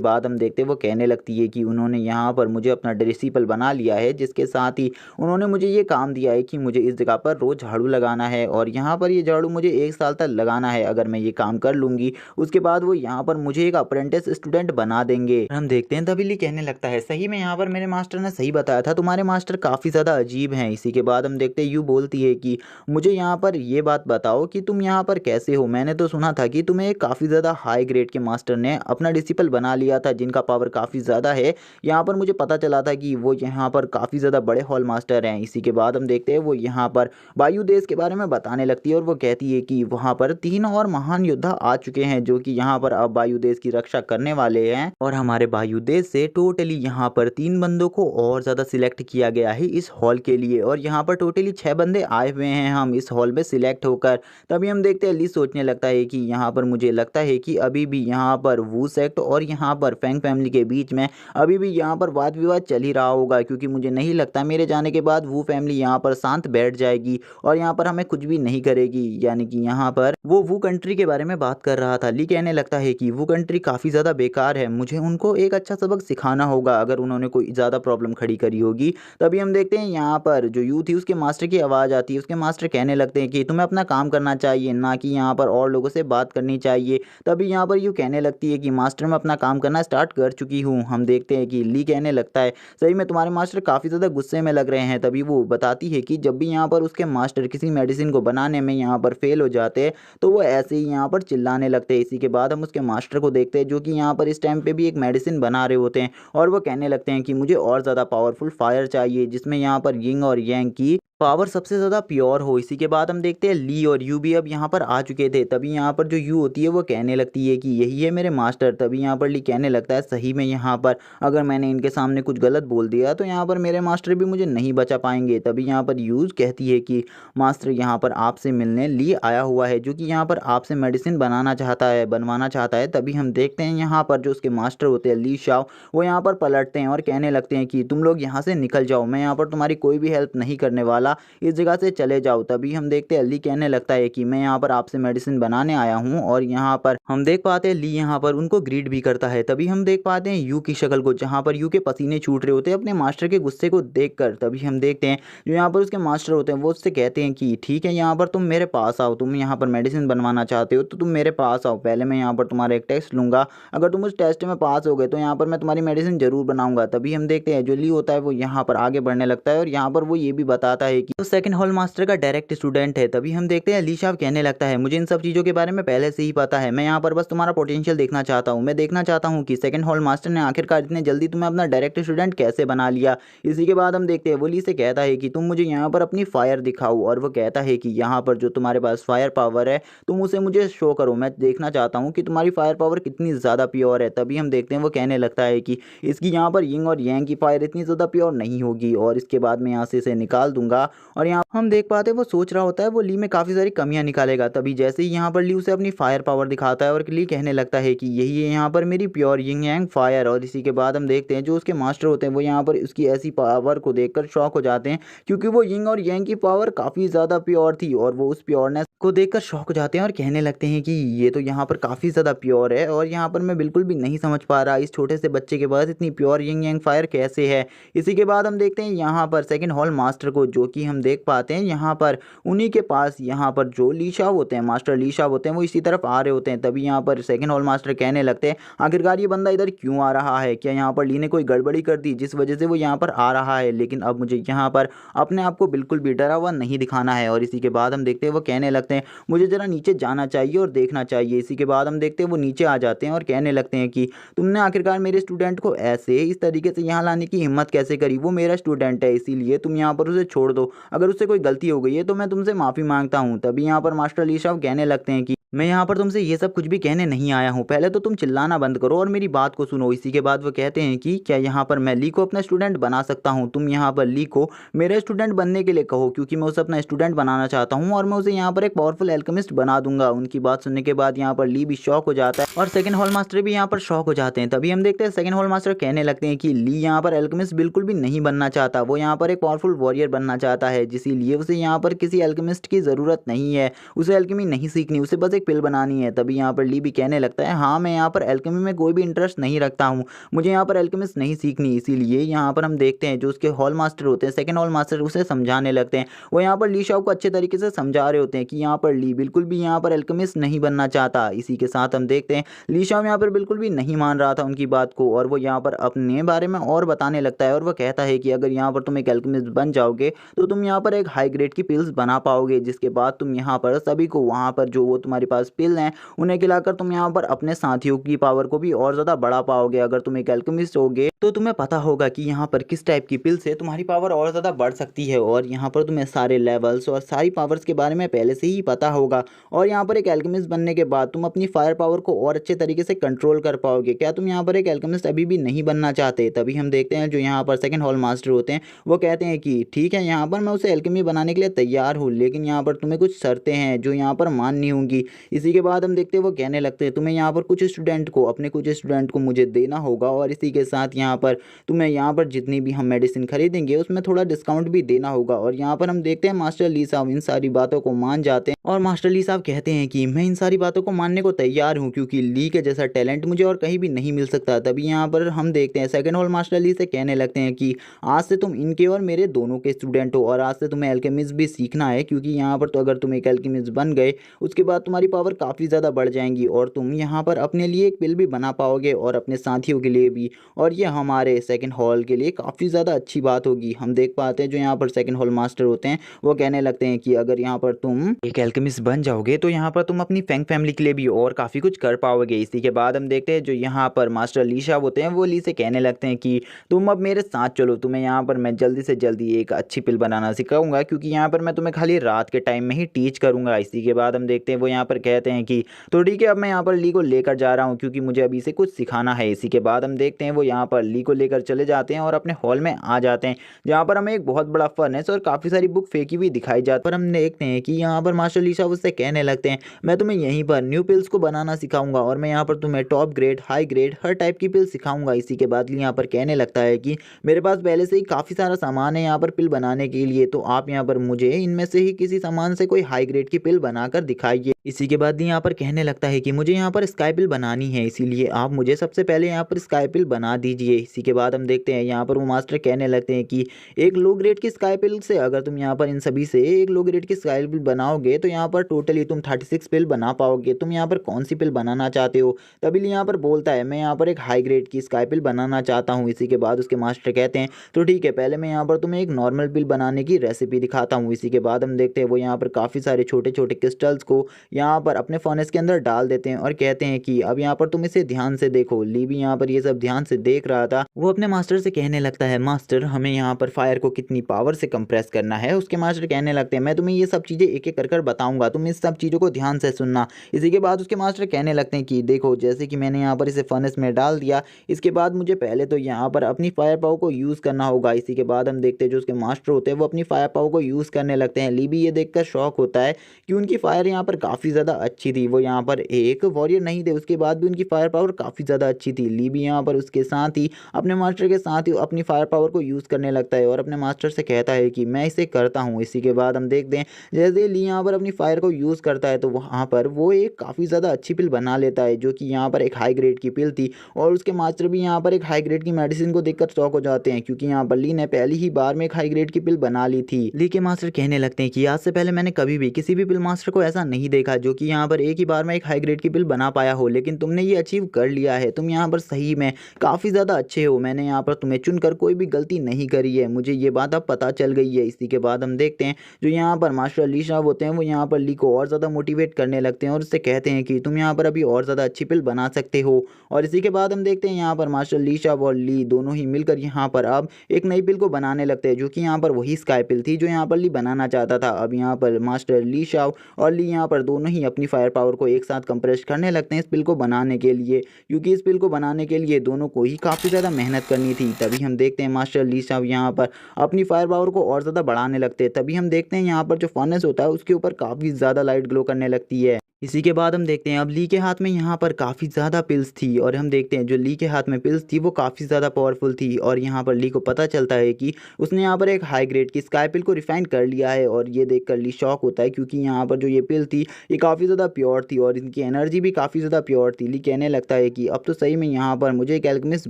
बाद हम देखते हैं वो कहने लगती है कि उन्होंने यहाँ पर मुझे अपना डिसिपल बना लिया है, जिसके साथ ही उन्होंने मुझे ये काम दिया है कि मुझे इस जगह पर रोज़ झाड़ू लगाना है और यहाँ पर ये झाड़ू मुझे 1 साल तक लगाना है। अगर मैं ये काम कर लूँगी उसके बाद वो यहाँ पर मुझे एक अप्रेंटिस स्टूडेंट बना देंगे। हम देखते हैं तभी ली कहने लगता है सही में यहाँ पर मेरे मास्टर ने सही बताया था, तुम्हारे मास्टर काफ़ी ज़्यादा अजीब हैं। इसी के बाद हम देखते हैं यू बोलती है कि मुझे यहाँ पर ये बात बताओ कि तुम यहाँ पर कैसे हो। मैंने तो सुना था कि तुम्हें काफ़ी ज़्यादा हाई ग्रेड के मास्टर ने अपना डिसिपल बना लिया था, जिनका पावर काफ़ी ज़्यादा है। यहाँ पर मुझे पता चला था कि वो यहाँ पर काफ़ी ज़्यादा बड़े हॉल मास्टर हैं। इसी के बाद हम देखते हैं वो यहाँ पर वायु देश के बारे में बताने लगती है और वो कहती है कि वहाँ पर 3 और महान योद्धा आ चुके हैं, जो कि यहाँ पर अब वायु देश की रक्षा करने वाले हैं। और हमारे वायु देश से टोटली यहाँ पर 3 बंदों को और ज़्यादा सिलेक्ट किया गया है इस हॉल के लिए, और यहाँ पर टोटली 6 बंदे आए हुए हैं हम इस हॉल में सिलेक्ट होकर। तभी हम देखते हैं ली सोचने लगता है कि यहाँ पर मुझे लगता है कि अभी भी यहाँ पर वू सेक्ट और यहाँ पर फैंग फैमिली के बीच में अभी भी यहाँ पर वाद विवाद चल ही रहा होगा, क्योंकि मुझे नहीं लगता मेरे जाने के बाद वू फैमिली यहाँ पर शांत बैठ जाएगी और यहाँ पर हमें कुछ भी नहीं करेगी। यानी कि यहाँ पर वो वू कंट्री के बारे में बात कर रहा था। ली कहने लगता है कि वो कंट्री काफ़ी ज़्यादा बेकार है, मुझे उनको एक अच्छा सबक सिखाना होगा अगर उन्होंने कोई ज़्यादा प्रॉब्लम खड़ी करी होगी। तभी हम देखते हैं यहाँ पर जो यू थी उसके मास्टर की आवाज़ आती है। उसके मास्टर कहने लगते हैं कि तुम्हें अपना काम करना चाहिए, ना कि यहाँ पर और लोगों से बात करनी चाहिए। तभी यहाँ पर यू कहने लगती है कि मास्टर मैं अपना काम करना स्टार्ट कर चुकी हूँ। हम देखते हैं कि ली कहने लगता है सही में तुम्हारे मास्टर काफ़ी ज़्यादा गुस्से में लग रहे हैं। तभी वो बताती है कि जब भी यहाँ पर उसके मास्टर किसी मेडिसिन को बनाने में यहाँ पर फेल हो जाते हैं तो वो ऐसे ही यहाँ पर चिल्लाने लगते हैं। इसी के बाद हम उसके मास्टर को देखते हैं जो कि यहाँ पर इस टाइम पे भी एक मेडिसिन बना रहे होते हैं और वो कहने लगते हैं कि मुझे और ज़्यादा पावरफुल फायर चाहिए, जिसमें यहाँ पर यिंग और यांग की पावर सबसे ज़्यादा प्योर हो। इसी के बाद हम देखते हैं ली और यू भी अब यहाँ पर आ चुके थे। तभी यहाँ पर जो यू होती है वो कहने लगती है कि यही है मेरे मास्टर। तभी यहाँ पर ली कहने लगता है सही में यहाँ पर अगर मैंने इनके सामने कुछ गलत बोल दिया तो यहाँ पर मेरे मास्टर भी मुझे नहीं बचा पाएंगे। तभी यहाँ पर यूज कहती है कि मास्टर यहाँ पर आपसे मिलने ली आया हुआ है, जो कि यहाँ पर आपसे मेडिसिन बनाना चाहता है, बनवाना चाहता है। तभी हम देखते हैं यहाँ पर जो उसके मास्टर होते हैं ली शाओ, वो यहाँ पर पलटते हैं और कहने लगते हैं कि तुम लोग यहाँ से निकल जाओ, मैं यहाँ पर तुम्हारी कोई भी हेल्प नहीं करने वाला, इस जगह से चले जाओ। तभी हम देखते हैं ली कहने लगता है कि मैं यहाँ पर आपसे मेडिसिन बनाने आया हूँ, और यहाँ पर हम देख पाते हैं ली यहाँ पर उनको ग्रीड भी करता है। तभी हम देख पाते हैं यू की शक्ल को, जहाँ पर यू के पसीने छूट रहे होते हैं अपने मास्टर के गुस्से को देखकर। तभी हम देखते हैं जो यहाँ पर उसके मास्टर होते हैं वो उससे कहते हैं कि ठीक है यहाँ पर तुम मेरे पास आओ, तुम यहाँ पर मेडिसिन बनवाना चाहते हो तो तुम मेरे पास आओ, पहले मैं यहाँ पर तुम्हारा एक टेस्ट लूंगा, अगर तुम उस टेस्ट में पास हो गए तो यहाँ पर मैं तुम्हारी मेडिसिन जरूर बनाऊंगा। तभी हम देखते हैं जो ली होता है वो यहाँ पर आगे बढ़ने लगता है और यहाँ पर वो ये भी बताता है कि सेकंड हॉल मास्टर का डायरेक्ट स्टूडेंट है। तभी हम देखते हैं ली शाओ कहने लगता है मुझे इन सब चीज़ों के बारे में पहले से ही पता है, मैं यहाँ पर बस तुम्हारा पोटेंशियल देखना चाहता हूँ। मैं देखना चाहता हूँ कि सेकंड हॉल मास्टर ने आखिरकार इतने जल्दी तुम्हें अपना डायरेक्ट स्टूडेंट कैसे बना लिया। इसी के बाद हम देखते हैं वो ली से कहता है कि तुम मुझे यहाँ पर अपनी फायर दिखाओ, और वो कहता है कि यहाँ पर जो तुम्हारे पास फायर पावर है तुम उसे मुझे शो करो, मैं देखना चाहता हूँ कि तुम्हारी फायर पावर कितनी ज़्यादा प्योर है। तभी हम देखते हैं वो कहने लगता है कि इसकी यहाँ पर यिंग और यांग की फायर इतनी ज़्यादा प्योर नहीं होगी और इसके बाद मैं यहाँ से इसे निकाल दूंगा। और यहाँ हम देख पाते हैं वो सोच रहा होता है वो ली में काफ़ी सारी कमियां निकालेगा। तभी जैसे ही यहाँ पर ली उसे अपनी फायर पावर दिखाता है और ली कहने लगता है कि यही है यहाँ पर मेरी प्योर यिंग यांग फायर। और इसी के बाद हम देखते हैं जो उसके मास्टर होते हैं वो यहाँ पर उसकी ऐसी पावर को देखकर शॉक हो जाते हैं, क्योंकि वो यिंग और यांग की पावर काफ़ी ज़्यादा प्योर थी और वो उस प्योरनेस को देखकर शॉक हो जाते हैं और कहने लगते हैं कि ये तो यहाँ पर काफ़ी ज़्यादा प्योर है और यहाँ पर मैं बिल्कुल भी नहीं समझ पा रहा इस छोटे से बच्चे के पास इतनी प्योर यिंग यांग फायर कैसे है। इसी के बाद हम देखते हैं यहाँ पर सेकंड हॉल मास्टर को, जो कि हम देख पाते हैं यहाँ पर उन्हीं के पास यहाँ पर जो ली शाओ होते हैं, मास्टर ली शाओ होते हैं, वो इसी तरफ आ रहे होते हैं। तभी यहाँ पर सेकंड हॉल मास्टर कहने लगते हैं आखिरकार ये बंदा इधर क्यों आ रहा है, क्या यहाँ पर ली ने कोई गड़बड़ी कर दी जिस वजह से वो यहाँ पर आ रहा है। लेकिन अब मुझे यहाँ पर अपने आप को बिल्कुल भी डरा हुआ नहीं दिखाना है। और इसी के बाद हम देखते हैं वो कहने लगते हैं मुझे ज़रा नीचे जाना चाहिए और देखना चाहिए। इसी के बाद हम देखते हैं वो नीचे आ जाते हैं और कहने लगते हैं कि तुमने आखिरकार मेरे स्टूडेंट को ऐसे इस तरीके से यहाँ लाने की हिम्मत कैसे करी, वो मेरा स्टूडेंट है इसीलिए तुम यहाँ पर उसे छोड़ दो, अगर उससे कोई गलती हो गई है तो मैं तुमसे माफ़ी मांगता हूँ। तभी यहाँ पर मास्टर ली शाओ कहने लगते हैं कि मैं यहाँ पर तुमसे ये सब कुछ भी कहने नहीं आया हूँ, पहले तो तुम चिल्लाना बंद करो और मेरी बात को सुनो। इसी के बाद वो कहते हैं कि क्या यहाँ पर मैं ली को अपना स्टूडेंट बना सकता हूँ? तुम यहाँ पर ली को मेरे स्टूडेंट बनने के लिए कहो, क्योंकि मैं उसे अपना स्टूडेंट बनाना चाहता हूँ और मैं उसे यहाँ पर एक पावरफुल एल्केमिस्ट बना दूंगा। उनकी बात सुनने के बाद यहाँ पर ली भी शॉक हो जाता है और सेकंड हॉल मास्टर भी यहाँ पर शॉक हो जाते हैं। तभी हम देखते हैं सेकंड हॉल मास्टर कहने लगते हैं कि ली यहाँ पर एल्केमिस्ट बिल्कुल भी नहीं बनना चाहता, वो यहाँ पर एक पावरफुल वॉरियर बनना चाहता है, इसीलिए उसे यहाँ पर किसी एल्केमिस्ट की ज़रूरत नहीं है, उसे एल्केमी नहीं सीखनी, उसे बस एक पिल बनानी है। तभी यहाँ पर ली भी कहने लगता है, हाँ मैं यहाँ पर एल्केमी में कोई भी इंटरेस्ट नहीं रखता हूँ, मुझे यहाँ पर एल्केमिस्ट नहीं सीखनी। इसीलिए यहाँ पर हम देखते हैं जो उसके हॉल मास्टर होते हैं, सेकंड हॉल मास्टर, उसे समझाने लगते हैं। वो यहाँ पर ली शाओ को अच्छे तरीके से समझा रहे होते हैं कि यहाँ पर ली बिल्कुल भी यहाँ पर एल्केमिस्ट नहीं बनना चाहता। इसी के साथ हम देखते हैं ली शाओ यहाँ पर बिल्कुल भी नहीं मान रहा था उनकी बात को और वो यहाँ पर अपने बारे में और बताने लगता है और वो कहता है कि अगर यहाँ पर तुम एक एल्केमिस्ट बन जाओगे तो तुम यहाँ पर एक हाई ग्रेड की पिल्स बना पाओगे, जिसके बाद तुम यहाँ पर सभी को वहाँ पर जो वो तुम्हारे पास पिल हैं उन्हें खिलाकर तुम यहाँ पर अपने साथियों की पावर को भी और ज़्यादा बढ़ा पाओगे। अगर तुम एक एल्केमिस्ट होगे तो तुम्हें पता होगा कि यहाँ पर किस टाइप की पिल से तुम्हारी पावर और ज़्यादा बढ़ सकती है और यहाँ पर तुम्हें सारे लेवल्स और सारी पावर्स के बारे में पहले से ही पता होगा और यहाँ पर एक एल्केमिस्ट बनने के बाद तुम अपनी फायर पावर को और अच्छे तरीके से कंट्रोल कर पाओगे। क्या तुम यहाँ पर एक एल्केमिस्ट अभी भी नहीं बनना चाहते? तभी हम देखते हैं जो यहाँ पर सेकंड हॉल मास्टर होते हैं वो कहते हैं कि ठीक है, यहाँ पर मैं उसे एल्केमी बनाने के लिए तैयार हूँ, लेकिन यहाँ पर तुम्हें कुछ शर्तें हैं जो यहाँ पर माननी होंगी। इसी के बाद हम देखते हैं वो कहने लगते हैं तुम्हें यहाँ पर कुछ स्टूडेंट को, अपने कुछ स्टूडेंट को मुझे देना होगा और इसी के साथ यहाँ पर तुम्हें यहाँ पर जितनी भी हम मेडिसिन खरीदेंगे उसमें थोड़ा डिस्काउंट भी देना होगा। और यहाँ पर हम देखते हैं मास्टर ली साहब इन सारी बातों को मान जाते हैं और मास्टर ली साहब कहते हैं कि मैं इन सारी बातों को मानने को तैयार हूँ, क्योंकि ली के जैसा टैलेंट मुझे और कहीं भी नहीं मिल सकता। तभी यहाँ पर हम देखते हैं सेकंड हॉल मास्टर ली से कहने लगते हैं कि आज से तुम इनके और मेरे दोनों के स्टूडेंट हो और आज से तुम्हें एल्केमिस्ट भी सीखना है, क्योंकि यहाँ पर तो अगर तुम एक एल्केमिस्ट बन गए उसके बाद तुम्हारी पावर काफ़ी ज़्यादा बढ़ जाएंगी और तुम यहाँ पर अपने लिए एक पिल भी बना पाओगे और अपने साथियों के लिए भी, और ये हमारे सेकंड हॉल के लिए काफ़ी ज़्यादा अच्छी बात होगी। हम देख पाते हैं जो यहाँ पर सेकंड हॉल मास्टर होते हैं वो कहने लगते हैं कि अगर यहाँ पर तुम एक एल्केमिस्ट बन जाओगे तो यहाँ पर तुम अपनी फैंग फैमिली के लिए भी और काफ़ी कुछ कर पाओगे। इसी के बाद हम देखते हैं जो यहाँ पर मास्टर ली शाओ होते हैं वो ली से कहने लगते हैं कि तुम अब मेरे साथ चलो, तुम्हें यहाँ पर मैं जल्दी से जल्दी एक अच्छी पिल बनाना सिखाऊंगा, क्योंकि यहाँ पर मैं तुम्हें खाली रात के टाइम में ही टीच करूंगा। इसी के बाद हम देखते हैं वो यहाँ पर कहते हैं कि तो ठीक है, अब मैं यहाँ पर ली को लेकर जा रहा हूँ क्योंकि मुझे अभी से कुछ सिखाना है। इसी के बाद हम देखते हैं वो यहाँ पर ली को लेकर चले जाते हैं और अपने हॉल में आ जाते हैं जहाँ पर हमें एक बहुत बड़ा फर्नेस और काफ़ी सारी बुक फेंकी हुई दिखाई जाती है। पर हम देखते हैं कि यहाँ पर मास्टर ली शाओ उससे कहने लगते हैं मैं तुम्हें यहीं पर न्यू पिल्स को बनाना सिखाऊंगा और मैं यहाँ पर तुम्हें टॉप ग्रेड, हाई ग्रेड, हर टाइप की पिल सिखाऊंगा। इसी के बाद यहाँ पर कहने लगता है कि मेरे पास पहले से ही काफ़ी सारा सामान है यहाँ पर पिल बनाने के लिए, तो आप यहाँ पर मुझे इनमें से ही किसी सामान से कोई हाई ग्रेड की पिल बनाकर दिखाइए। इसी के बाद यहाँ पर कहने लगता है कि मुझे यहाँ पर स्काई पिल बनानी है, इसीलिए आप मुझे सबसे पहले यहाँ पर स्काई पिल बना दीजिए। इसी के बाद हम देखते हैं यहाँ पर वो मास्टर कहने लगते हैं कि एक लो ग्रेड की स्काई पिल से अगर तुम यहाँ पर इन सभी से एक लो ग्रेड की स्काई पिल बनाओगे तो यहाँ पर टोटली तुम 36 पिल बना पाओगे। तुम यहाँ पर कौन सी पिल बनाना चाहते हो? तभी यहाँ पर बोलता है मैं यहाँ पर एक हाई ग्रेड की स्काई पिल बनाना चाहता हूँ। इसी के बाद उसके मास्टर कहते हैं तो ठीक है, पहले मैं यहाँ पर तुम्हें एक नॉर्मल पिल बनाने की रेसिपी दिखाता हूँ। इसी के बाद हम देखते हैं वो यहाँ पर काफ़ी सारे छोटे छोटे क्रिस्टल्स को यहाँ पर अपने फर्नेस के अंदर डाल देते हैं और कहते हैं कि अब यहाँ पर तुम इसे ध्यान से देखो। ली भी यहाँ पर ये सब ध्यान से देख रहा था। वो अपने मास्टर से कहने लगता है मास्टर हमें यहाँ पर फायर को कितनी पावर से कंप्रेस करना है। उसके मास्टर कहने लगते हैं मैं तुम्हें ये सब चीज़ें एक एक कर बताऊंगा, तुम इस सब चीज़ों को ध्यान से सुनना। इसी के बाद उसके मास्टर कहने लगते हैं कि देखो जैसे कि मैंने यहाँ पर इसे फर्नेस में डाल दिया, इसके बाद मुझे पहले तो यहाँ पर अपनी फायर पावर को यूज़ करना होगा। इसी के बाद हम देखते हैं जो उसके मास्टर होते हैं वो अपनी फायर पावर को यूज़ करने लगते हैं। ली भी ये देखकर शौक होता है कि उनकी फायर यहाँ पर काफ़ी ज़्यादा अच्छी थी। वो यहाँ पर एक वॉरियर नहीं थे, उसके बाद भी उनकी फायर पावर काफ़ी ज़्यादा अच्छी थी। ली भी यहाँ पर उसके साथ ही अपने मास्टर के साथ ही अपनी फायर पावर को यूज़ करने लगता है और अपने मास्टर से कहता है कि मैं इसे करता हूँ। इसी के बाद हम देखते हैं जैसे ली यहाँ पर अपनी फायर को यूज़ करता है तो वहाँ पर वो एक काफ़ी ज़्यादा अच्छी पिल बना लेता है, जो कि यहाँ पर एक हाई ग्रेड की पिल थी। और उसके मास्टर भी यहाँ पर एक हाई ग्रेड की मेडिसिन को देखकर शॉक हो जाते हैं, क्योंकि यहाँ पर ली ने पहली ही बार में एक हाई ग्रेड की पिल बना ली थी। ली के मास्टर कहने लगते हैं कि आज से पहले मैंने कभी भी किसी भी पिल मास्टर को ऐसा नहीं देखा जो कि यहाँ पर एक ही बार में एक हाई ग्रेड की पिल बना पाया हो, लेकिन तुमने ये अचीव कर लिया है। तुम यहाँ पर सही में काफ़ी ज़्यादा अच्छे हो, मैंने यहाँ पर तुम्हें चुनकर कोई भी गलती नहीं करी है, मुझे ये बात अब पता चल गई है। इसी के बाद हम देखते हैं जो यहाँ पर मास्टर ली शाओ होते हैं वो यहाँ यहाँ पर ली को और ज़्यादा मोटिवेट करने लगते हैं और उससे कहते हैं कि तुम यहाँ पर अभी और ज़्यादा अच्छी पिल बना सकते हो। और इसी के बाद हम देखते हैं यहाँ पर मास्टर ली शाओ और ली दोनों ही मिलकर यहाँ पर अब एक नई पिल को बनाने लगते हैं, जो कि यहाँ पर वही स्काई पिल थी जो यहाँ पर ली बनाना चाहता था। अब यहाँ पर मास्टर ली शाओ और ली यहाँ पर दोनों ही अपनी फायर पावर को एक साथ कंप्रेस करने लगते हैं इस पिल को बनाने के लिए, क्योंकि इस पिल को बनाने के लिए दोनों को ही काफ़ी ज़्यादा मेहनत करनी थी। तभी हम देखते हैं मास्टर ली शाओ यहाँ पर अपनी फायर पावर को और ज़्यादा बढ़ाने लगते हैं। तभी हम देखते हैं यहाँ पर जो फर्नेस होता है उसके ऊपर काफ़ी ज़्यादा लाइट ग्लो करने लगती है। इसी के बाद हम देखते हैं अब ली के हाथ में यहाँ पर काफ़ी ज़्यादा पिल्स थी और हम देखते हैं जो ली के हाथ में पिल्स थी वो काफ़ी ज़्यादा पावरफुल थी। और यहाँ पर ली को पता चलता है कि उसने यहाँ पर एक हाई ग्रेड की स्काई पिल को रिफाइन कर लिया है। और ये देखकर ली शॉक होता है, क्योंकि यहाँ पर जो ये पिल थी ये काफ़ी ज़्यादा प्योर थी और इनकी एनर्जी भी काफ़ी ज़्यादा प्योर थी। ली कहने लगता है कि अब तो सही में यहाँ पर मुझे एक एल्केमिस्ट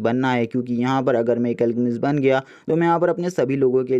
बनना है, क्योंकि यहाँ पर अगर मैं एक एल्केमिस्ट बन गया तो मैं यहाँ पर अपने सभी लोगों के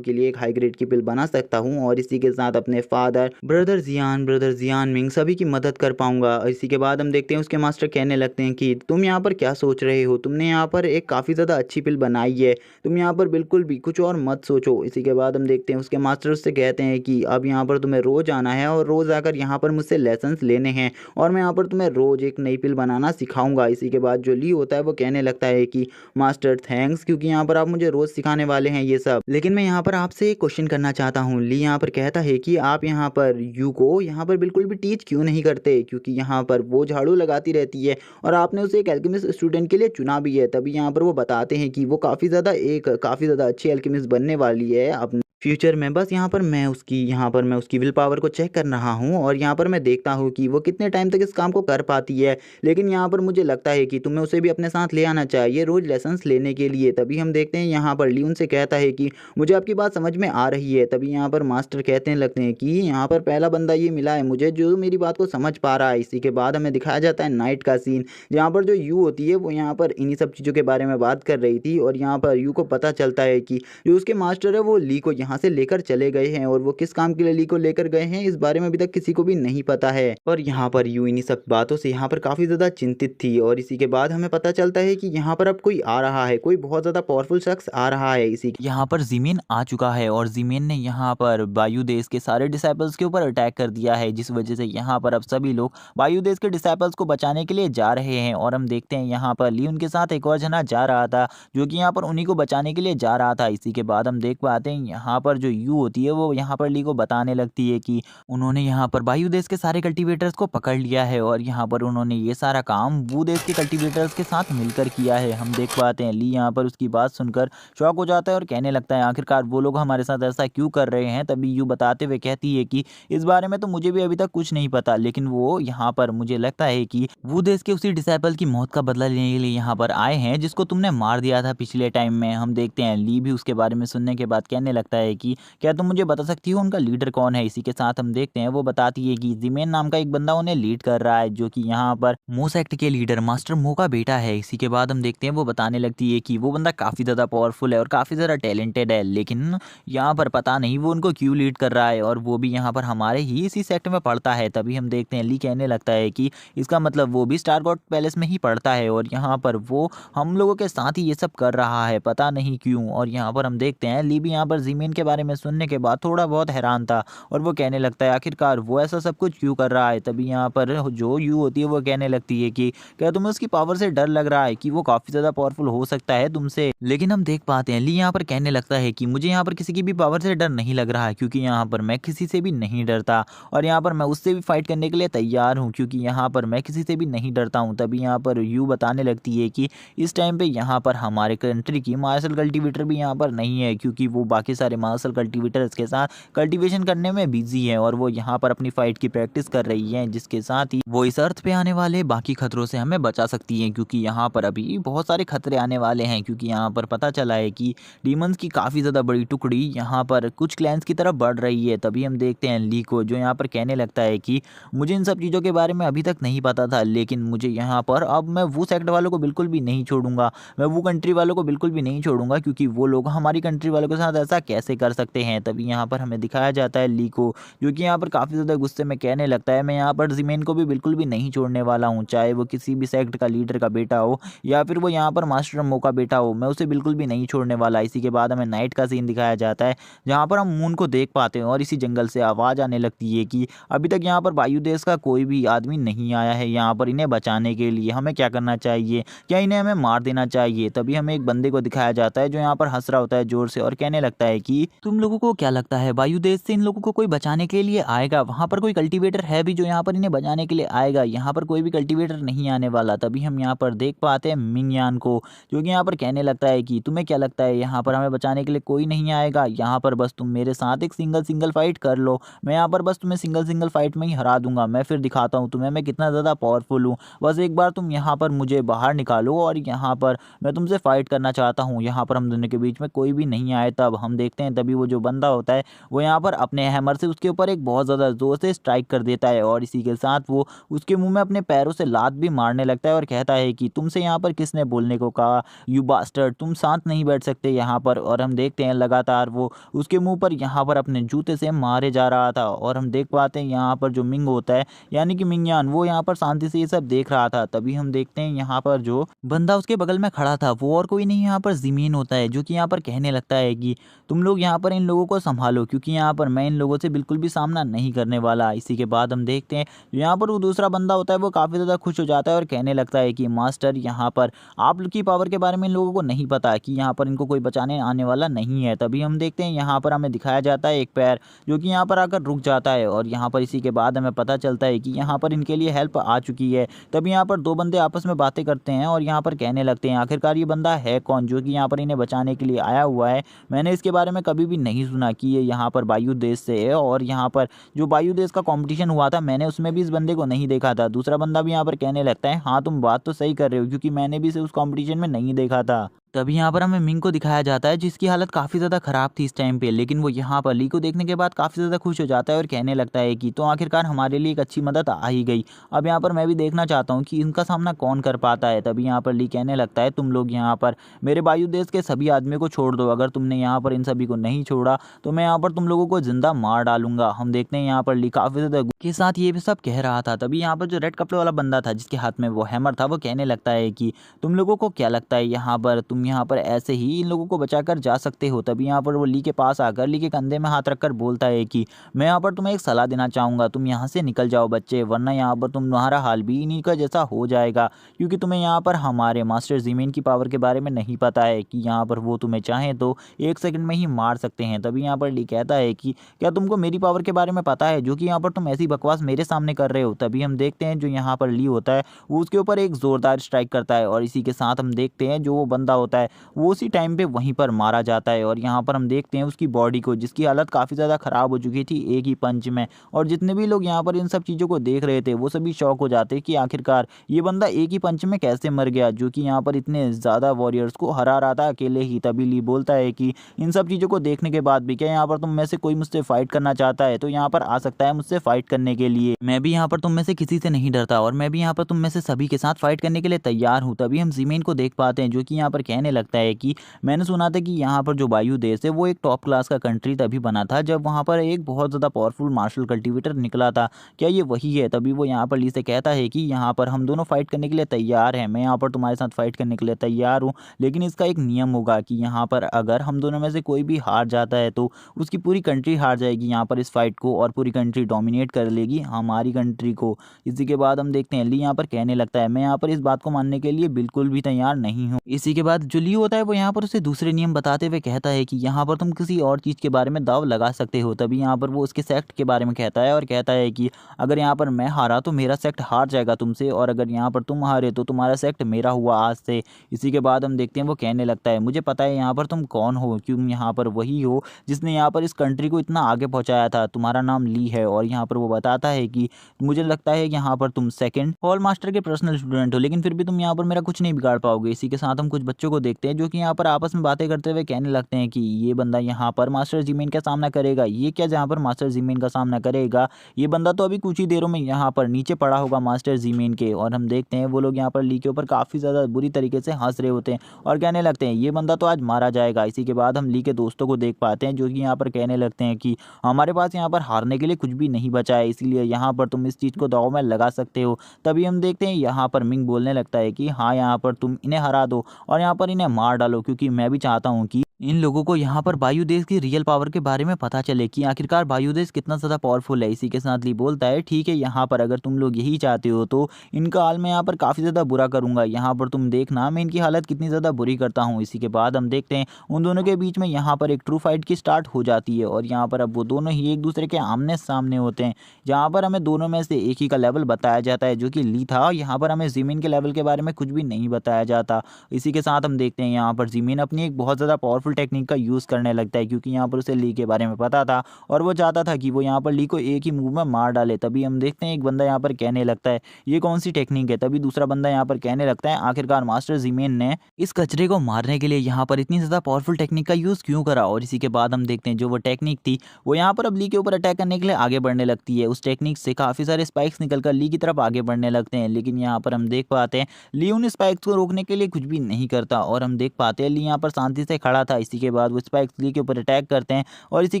लिए एक हाई ग्रेड की पिल बना सकता हूँ और इसी के साथ अपने फादर, ब्रदर जियान मिंग सभी की मदद कर पाऊंगा। इसी के बाद हम देखते हैं उसके मास्टर कहने लगते हैं कि तुम यहाँ पर क्या सोच रहे हो, तुमने यहाँ पर एक काफ़ी ज़्यादा अच्छी पिल बनाई है, तुम यहाँ पर बिल्कुल भी कुछ और मत सोचो। इसी के बाद हम देखते हैं उसके मास्टर उससे कहते हैं कि अब यहाँ पर तुम्हें रोज़ आना है और रोज़ आकर यहाँ पर मुझसे लेसन्स लेने हैं और मैं यहाँ पर तुम्हें रोज़ एक नई पिल बनाना सिखाऊंगा। इसी के बाद जो ली होता है वो कहने लगता है कि मास्टर थैंक्स, क्योंकि यहाँ पर आप मुझे रोज़ सिखाने वाले हैं ये सब, लेकिन मैं यहाँ पर आपसे एक क्वेश्चन करना चाहता हूँ। ली यहाँ पर कहता है कि आप यहाँ पर यू को यहाँ पर बिल्कुल भी टीच क्यों नहीं करते, क्योंकि यहाँ पर वो झाड़ू लगाती रहती है और आपने उसे एक एल्केमिस्ट स्टूडेंट के लिए चुना भी है। तभी यहाँ पर वो बताते हैं कि वो काफ़ी ज़्यादा अच्छी एल्केमिस्ट बनने वाली है अपने फ्यूचर में। बस यहाँ पर मैं उसकी विल पावर को चेक कर रहा हूँ और यहाँ पर मैं देखता हूँ कि वो कितने टाइम तक इस काम को कर पाती है, लेकिन यहाँ पर मुझे लगता है कि तुम्हें उसे भी अपने साथ ले आना चाहिए रोज़ लेसन्स लेने के लिए। तभी हम देखते हैं यहाँ पर ली उनसे कहता है कि मुझे आपकी बात समझ में आ रही है। तभी यहाँ पर मास्टर कहते लगते हैं कि यहाँ पर पहला बंदा ये मिला है मुझे जो मेरी बात को समझ पा रहा है। इसी के बाद हमें दिखाया जाता है नाइट का सीन, जहाँ पर जो यू होती है वो यहाँ पर इन्हीं सब चीज़ों के बारे में बात कर रही थी और यहाँ पर यू को पता चलता है कि जो उसके मास्टर है वो ली को यहाँ से लेकर चले गए हैं और वो किस काम के लिए ली को लेकर गए हैं इस बारे में अभी तक किसी को भी नहीं पता है। और यहाँ पर यू इन्हीं सब बातों से यहाँ पर काफ़ी ज़्यादा चिंतित थी। और इसी के बाद हमें पता चलता है कि यहाँ पर अब कोई आ रहा है, कोई बहुत ज़्यादा पावरफुल शख्स आ रहा है। इसी यहाँ पर ज़ीमीन आ चुका है और ज़ीमीन ने यहाँ पर वायु देश के सारे डिसाइपल्स के ऊपर अटैक कर दिया है, जिस वजह से यहाँ पर अब सभी लोग वायु देश के डिसाइपल्स को बचाने के लिए जा रहे हैं। और हम देखते हैं यहाँ पर ली उनके साथ एक और जना जा रहा था जो कि यहाँ पर उन्हीं को बचाने के लिए जा रहा था। इसी के बाद हम देख पाते हैं यहाँ पर जो यू होती है वो यहाँ पर ली को बताने लगती है कि उन्होंने यहाँ पर वायु देश के सारे कल्टीवेटर्स को पकड़ लिया है और यहाँ पर उन्होंने ये सारा काम वू देश के कल्टीवेटर्स के साथ मिलकर किया है। हम देख पाते हैं ली यहाँ पर उसकी बात सुनकर शॉक हो जाता है और कहने लगता है आखिरकार वो लोग हमारे साथ ऐसा क्यों कर रहे हैं। तभी यू बताते हुए कहती है कि इस बारे में तो मुझे भी अभी तक कुछ नहीं पता, लेकिन वो यहाँ पर मुझे लगता है कि वो देश के उसी डिसाइपल की मौत का बदला लेने के लिए यहाँ पर आए हैं जिसको तुमने मार दिया था पिछले टाइम में। हम देखते हैं ली भी उसके बारे में सुनने के बाद कहने लगता है कि क्या तुम मुझे बता सकती हो उनका लीडर कौन है। इसी के साथ हम देखते हैं वो बताती है कि जिमेन नाम का एक बंदा उन्हें लीड कर रहा है जो कि यहाँ पर मो सेक्ट के लीडर मास्टर मो का बेटा है। इसी के बाद हम देखते हैं वो बताने लगती है कि वो बंदा काफ़ी ज़्यादा पावरफुल है और काफ़ी ज़्यादा टैलेंटेड है, लेकिन यहाँ पर पता नहीं वो उनको क्यों लीड कर रहा है और वो भी यहाँ पर हमारे ही इसी सेक्ट में पढ़ता है। तभी हम देखते हैं ली कहने लगता है कि इसका मतलब वो भी स्टार गॉड पैलेस में ही पढ़ता है और यहाँ पर वो हम लोगों के साथ ही ये सब कर रहा है, पता नहीं क्यों। और यहाँ पर हम देखते हैं ली भी यहाँ पर जिमीन के बारे में सुनने के बाद थोड़ा बहुत हैरान था और वो कहने लगता है आखिरकार वो ऐसा सब कुछ क्यों कर रहा है। तभी यहाँ पर जो यू होती है वो कहने लगती है कि क्या तुम्हें उसकी पावर से डर लग रहा है कि वो काफ़ी ज़्यादा पावरफुल हो सकता है तुमसे। लेकिन हम देख पाते हैं ली यहाँ पर कहने लगता है कि मुझे यहाँ पर किसी की भी पावर से डर नहीं लग रहा है, क्योंकि यहाँ पर मैं किसी से भी नहीं डरता और यहाँ पर मैं उससे भी फाइट करने के लिए तैयार हूँ, क्योंकि यहाँ पर मैं किसी से भी नहीं डरता हूँ। तभी यहाँ पर यू बताने लगती है कि इस टाइम पे यहाँ पर हमारे कंट्री की मार्शल कल्टीवेटर भी यहाँ पर नहीं है, क्योंकि वो बाकी सारे मार्शल कल्टीवेटर्स के साथ कल्टीवेशन करने में बिजी है और वो यहाँ पर अपनी फाइट की प्रैक्टिस कर रही है, जिसके साथ ही वो इस अर्थ पे आने वाले बाकी खतरों से हमें बचा सकती हैं, क्योंकि यहाँ पर अभी बहुत सारे खतरे आने वाले हैं। क्योंकि यहाँ पर पता चला है कि डीमंस की काफ़ी ज़्यादा बड़ी टुकड़ी यहाँ पर कुछ क्लैंस की तरफ बढ़ रही है। तभी हम देखते हैं ली को जो यहाँ पर कहने लगता है कि मुझे इन सब चीज़ों के बारे में अभी तक नहीं पता था, लेकिन मुझे यहाँ पर अब मैं वो सेक्ट वालों को बिल्कुल भी नहीं छोड़ूंगा, मैं वो कंट्री वालों को बिल्कुल भी नहीं छोड़ूंगा, क्योंकि वो लोग हमारी कंट्री वालों के साथ ऐसा कैसे कैसे कर सकते हैं। तभी यहाँ पर हमें दिखाया जाता है ली को, जो कि यहाँ पर काफ़ी ज़्यादा गुस्से में कहने लगता है, मैं यहाँ पर ज़मीन को भी बिल्कुल भी नहीं छोड़ने वाला हूँ, चाहे वो किसी भी सेक्ट का लीडर का बेटा हो या फिर वो यहाँ पर मास्टर मो का बेटा हो, मैं उसे बिल्कुल भी नहीं छोड़ने वाला। इसी के बाद हमें नाइट का सीन दिखाया जाता है, जहाँ पर हम मून को देख पाते हैं और इसी जंगल से आवाज़ आने लगती है कि अभी तक यहाँ पर वायु देश का कोई भी आदमी नहीं आया है यहाँ पर इन्हें बचाने के लिए, हमें क्या करना चाहिए, क्या इन्हें हमें मार देना चाहिए। तभी हमें एक बंदे को दिखाया जाता है जो यहाँ पर हंस रहा होता है जोर से और कहने लगता है कि तुम लोगों को क्या लगता है वायु देश से इन लोगों को कोई बचाने के लिए आएगा? वहाँ पर कोई कल्टीवेटर है भी जो यहाँ पर इन्हें बचाने के लिए आएगा? यहाँ पर कोई भी कल्टीवेटर नहीं आने वाला। तभी हम यहाँ पर देख पाते हैं मिंग यान को, जो कि यहाँ पर कहने लगता है कि तुम्हें क्या लगता है यहाँ पर हमें बचाने के लिए कोई नहीं आएगा, यहाँ पर बस तुम मेरे साथ एक सिंगल फाइट कर लो, मैं यहाँ पर बस तुम्हें सिंगल फाइट में ही हरा दूंगा, मैं फिर दिखाता हूँ तुम्हें मैं कितना ज़्यादा पावरफुल हूँ, बस एक बार तुम यहाँ पर मुझे बाहर निकालो और यहाँ पर मैं तुमसे फाइट करना चाहता हूँ। यहाँ पर हम दोनों के बीच में कोई भी नहीं आए। तब हम देखते हैं तभी वो जो बंदा होता है वो यहाँ पर अपने हैमर से उसके ऊपर एक बहुत ज़्यादा ज़ोर से स्ट्राइक कर देता है और इसी के साथ वो उसके मुंह में अपने पैरों से लात भी मारने लगता है और कहता है कि तुमसे यहाँ पर किसने बोलने को कहा, यू बास्टर्ड, तुम शांत नहीं बैठ सकते यहाँ पर। और हम देखते हैं लगातार वो उसके मुंह पर यहाँ पर अपने जूते से मारे जा रहा था और हम देख पाते हैं यहाँ पर जो मिंग होता है यानी कि मिंगयान, वो यहाँ पर शांति से ये सब देख रहा था। तभी हम देखते हैं यहाँ पर जो बंदा उसके बगल में खड़ा था वो और कोई नहीं यहाँ पर ज़मीन होता है, जो कि यहाँ पर कहने लगता है कि तुम लोग यहाँ पर इन लोगों को संभालो क्योंकि यहाँ पर मैं इन लोगों से बिल्कुल भी सामना नहीं करने वाला। इसी के बाद हम देखते हैं यहाँ पर वो दूसरा बंदा होता है वो काफ़ी ज़्यादा खुश हो जाता है और कहने लगता है कि मास्टर यहाँ पर आप की पावर के बारे में इन लोगों को नहीं पता कि यहाँ पर इनको कोई बचाने आने वाला नहीं है। तभी हम देखते हैं यहाँ पर हमें दिखाया जाता है एक पैर जो कि यहाँ पर आकर रुक जाता है और यहाँ पर इसी के बाद हमें पता चलता है कि यहाँ पर इनके लिए हेल्प आ चुकी है। तभी यहाँ पर दो बंदे आपस में बातें करते हैं और यहाँ पर कहने लगते हैं आखिरकार ये बंदा है कौन जो कि यहाँ पर इन्हें बचाने के लिए आया हुआ है, मैंने इसके बारे में कभी भी नहीं सुना कि ये यहाँ पर वायु देश से है और यहाँ पर जो वायु देश का कंपटीशन हुआ था मैंने उसमें भी इस बंदे को नहीं देखा था। दूसरा बंदा भी यहाँ पर कहने लगता है हाँ तुम बात तो सही कर रहे हो क्योंकि मैंने भी इसे उस कंपटीशन में नहीं देखा था। तभी यहाँ पर हमें मिंग को दिखाया जाता है जिसकी हालत काफ़ी ज़्यादा ख़राब थी इस टाइम पे, लेकिन वो यहाँ पर ली को देखने के बाद काफ़ी ज़्यादा खुश हो जाता है और कहने लगता है कि तो आखिरकार हमारे लिए एक अच्छी मदद आ ही गई, अब यहाँ पर मैं भी देखना चाहता हूँ कि इनका सामना कौन कर पाता है। तभी यहाँ पर ली कहने लगता है तुम लोग यहाँ पर मेरे वायु देश के सभी आदमियों को छोड़ दो, अगर तुमने यहाँ पर इन सभी को नहीं छोड़ा तो मैं यहाँ पर तुम लोगों को जिंदा मार डालूंगा। हम देखते हैं यहाँ पर ली काफ़ी ज़्यादा के साथ ये भी सब कह रहा था। तभी यहाँ पर जो रेड कपड़े वाला बंदा था जिसके हाथ में वो हैमर था वो कहने लगता है कि तुम लोगों को क्या लगता है यहाँ पर तुम यहाँ पर ऐसे ही इन लोगों को बचाकर जा सकते हो। तभी यहाँ पर वो ली के पास आकर ली के कंधे में हाथ रखकर बोलता है कि मैं यहाँ पर तुम्हें एक सलाह देना चाहूँगा, तुम यहाँ से निकल जाओ बच्चे, वरना यहाँ पर तुम्हारा हाल भी इन्हीं का जैसा हो जाएगा, क्योंकि तुम्हें यहाँ पर हमारे मास्टर ज़मीन की पावर के बारे में नहीं पता है कि यहाँ पर वो तुम्हें चाहें तो 1 सेकंड में ही मार सकते हैं। तभी यहाँ पर ली कहता है कि क्या तुमको मेरी पावर के बारे में पता है जो कि यहाँ पर तुम ऐसी बकवास मेरे सामने कर रहे हो। तभी हम देखते हैं जो यहाँ पर ली होता है वो उसके ऊपर एक ज़ोरदार स्ट्राइक करता है और इसी के साथ हम देखते हैं जो वो बंदा होता है वो उसी टाइम पे वहीं पर मारा जाता है। और यहाँ पर हम देखते हैं उसकी बॉडी को जिसकी हालत काफ़ी ज़्यादा ख़राब हो चुकी थी एक ही पंच में, और जितने भी लोग यहाँ पर इन सब चीज़ों को देख रहे थे वो सभी शौक हो जाते कि आखिरकार ये बंदा एक ही पंच में कैसे मर गया जो कि यहाँ पर इतने ज़्यादा वॉरियर्स को हरा रहा था अकेले ही। तभी ली बोलता है कि इन सब चीज़ों को देखने के बाद भी क्या यहाँ पर तुम में से कोई मुझसे फाइट करना चाहता है तो यहाँ पर आ सकता है मुझसे फाइट करने के लिए, मैं भी यहाँ पर तुम में से किसी से नहीं डरता और मैं भी यहाँ पर तुम में से सभी के साथ फाइट करने के लिए तैयार हूँ। तभी हम ज़मीन को देख पाते हैं जो कि यहाँ पर कहने लगता है कि मैंने सुना था कि यहाँ पर जो वायु देश है वो एक टॉप क्लास का कंट्री तभी बना था जब वहाँ पर एक बहुत ज़्यादा पावरफुल मार्शल कल्टीवेटर निकला था, क्या ये वही है। तभी वो यहाँ पर ली से कहता है कि यहाँ पर हम दोनों फाइट करने के लिए तैयार हैं, मैं यहाँ पर तुम्हारे साथ फाइट करने के लिए तैयार हूँ, लेकिन इसका एक नियम होगा कि यहाँ पर अगर हम दोनों में से कोई भी हार जाता है तो उसकी पूरी कंट्री हार जाएगी यहाँ पर इस फाइट को और पूरी कंट्री डोमिनेट कर लेगी हमारी कंट्री को। इसी के बाद हम देखते हैं ली यहाँ पर कहने लगता है मैं यहाँ पर इस बात को मानने के लिए बिल्कुल भी तैयार नहीं हूँ। इसी के बाद जो ली होता है वो यहाँ पर उसे दूसरे नियम बताते हुए कहता है कि यहाँ पर तुम किसी और चीज़ के बारे में दाव लगा सकते हो। तभी यहाँ पर वो उसके सेक्ट के बारे में कहता है और कहता है कि अगर यहाँ पर मैं हारा तो मेरा सेक्ट हार जाएगा तुमसे, और अगर यहाँ पर तुम हारे तो तुम्हारा सेक्ट मेरा हुआ आज से। इसी के बाद हम देखते हैं वो कहने लगता है मुझे पता है यहाँ पर तुम कौन हो, क्यों यहाँ पर वही हो जिसने यहाँ पर इस कंट्री को इतना आगे पहुँचाया था, तुम्हारा नाम ली है। और यहाँ पर वो बताता है कि मुझे लगता है यहाँ पर तुम सेकेंड हॉल मास्टर के पर्सनल स्टूडेंट हो लेकिन फिर भी तुम यहाँ पर मेरा कुछ नहीं बिगाड़ पाओगे। इसी के साथ हम कुछ बच्चों को देखते हैं जो कि यहाँ पर आपस में बातें करते हुए कहने लगते हैं कि ये बंदा यहाँ पर मास्टर जीमेन का सामना करेगा, ये क्या जहाँ पर मास्टर जीमेन का सामना करेगा, ये बंदा तो अभी कुछ ही देरों में यहाँ पर नीचे पड़ा होगा मास्टर जीमेन के। और हम देखते हैं वो लोग यहाँ पर ली के ऊपर काफ़ी ज़्यादा बुरी तरीके से हंस रहे होते हैं और कहने लगते हैं ये बंदा तो आज मारा जाएगा। इसी के बाद हम ली के दोस्तों को देख पाते हैं जो कि यहाँ पर कहने लगते हैं कि हमारे पास यहाँ पर हारने के लिए कुछ भी नहीं बचा है, इसीलिए यहाँ पर तुम इस चीज़ को दांव में लगा सकते हो। तभी हम देखते हैं यहाँ पर मिंग बोलने लगता है कि हाँ, यहाँ पर तुम इन्हें हरा दो और यहाँ पर इन्हें मार डालो, क्योंकि मैं भी चाहता हूँ कि इन लोगों को यहाँ पर वायु देश की रियल पावर के बारे में पता चले कि आखिरकार वायु देश कितना ज़्यादा पावरफुल है। इसी के साथ ली बोलता है ठीक है, यहाँ पर अगर तुम लोग यही चाहते हो तो इनका हाल मैं यहाँ पर काफ़ी ज़्यादा बुरा करूँगा, यहाँ पर तुम देखना मैं इनकी हालत कितनी ज़्यादा बुरी करता हूँ। इसी के बाद हम देखते हैं उन दोनों के बीच में यहाँ पर एक ट्रू फाइट की स्टार्ट हो जाती है और यहाँ पर अब वो दोनों ही एक दूसरे के आमने सामने होते हैं, जहाँ पर हमें दोनों में से एक ही का लेवल बताया जाता है जो कि ली था। यहाँ पर हमें जिमिन के लेवल के बारे में कुछ भी नहीं बताया जाता। इसी के साथ हम देखते हैं यहाँ पर जिमिन अपनी एक बहुत ज़्यादा पावरफुल टेक्निक का यूज़ करने लगता है, क्योंकि यहाँ पर उसे ली के बारे में पता था और वो चाहता था कि वो यहाँ पर ली को एक ही मूव में मार डाले। तभी हम देखते हैं एक बंदा यहाँ पर कहने लगता है ये कौन सी टेक्निक है। तभी दूसरा बंदा यहाँ पर कहने लगता है आखिरकार मास्टर जिमेन ने इस कचरे को मारने के लिए यहाँ पर इतनी ज़्यादा पावरफुल टेक्निक का यूज़ क्यों करा। और इसी के बाद हम देखते हैं जो वो टेक्निक थी वो यहाँ पर अब ली के ऊपर अटैक करने के लिए आगे बढ़ने लगती है। उस टेक्निक से काफ़ी सारे स्पाइक्स निकलकर ली की तरफ आगे बढ़ने लगते हैं, लेकिन यहाँ पर हम देख पाते हैं ली उन स्पाइक्स को रोकने के लिए कुछ भी नहीं करता और हम देख पाते हैं ली यहाँ पर शांति से खड़ा था। इसी के बाद वो स्पाइक्स ली के ऊपर अटैक करते हैं और इसी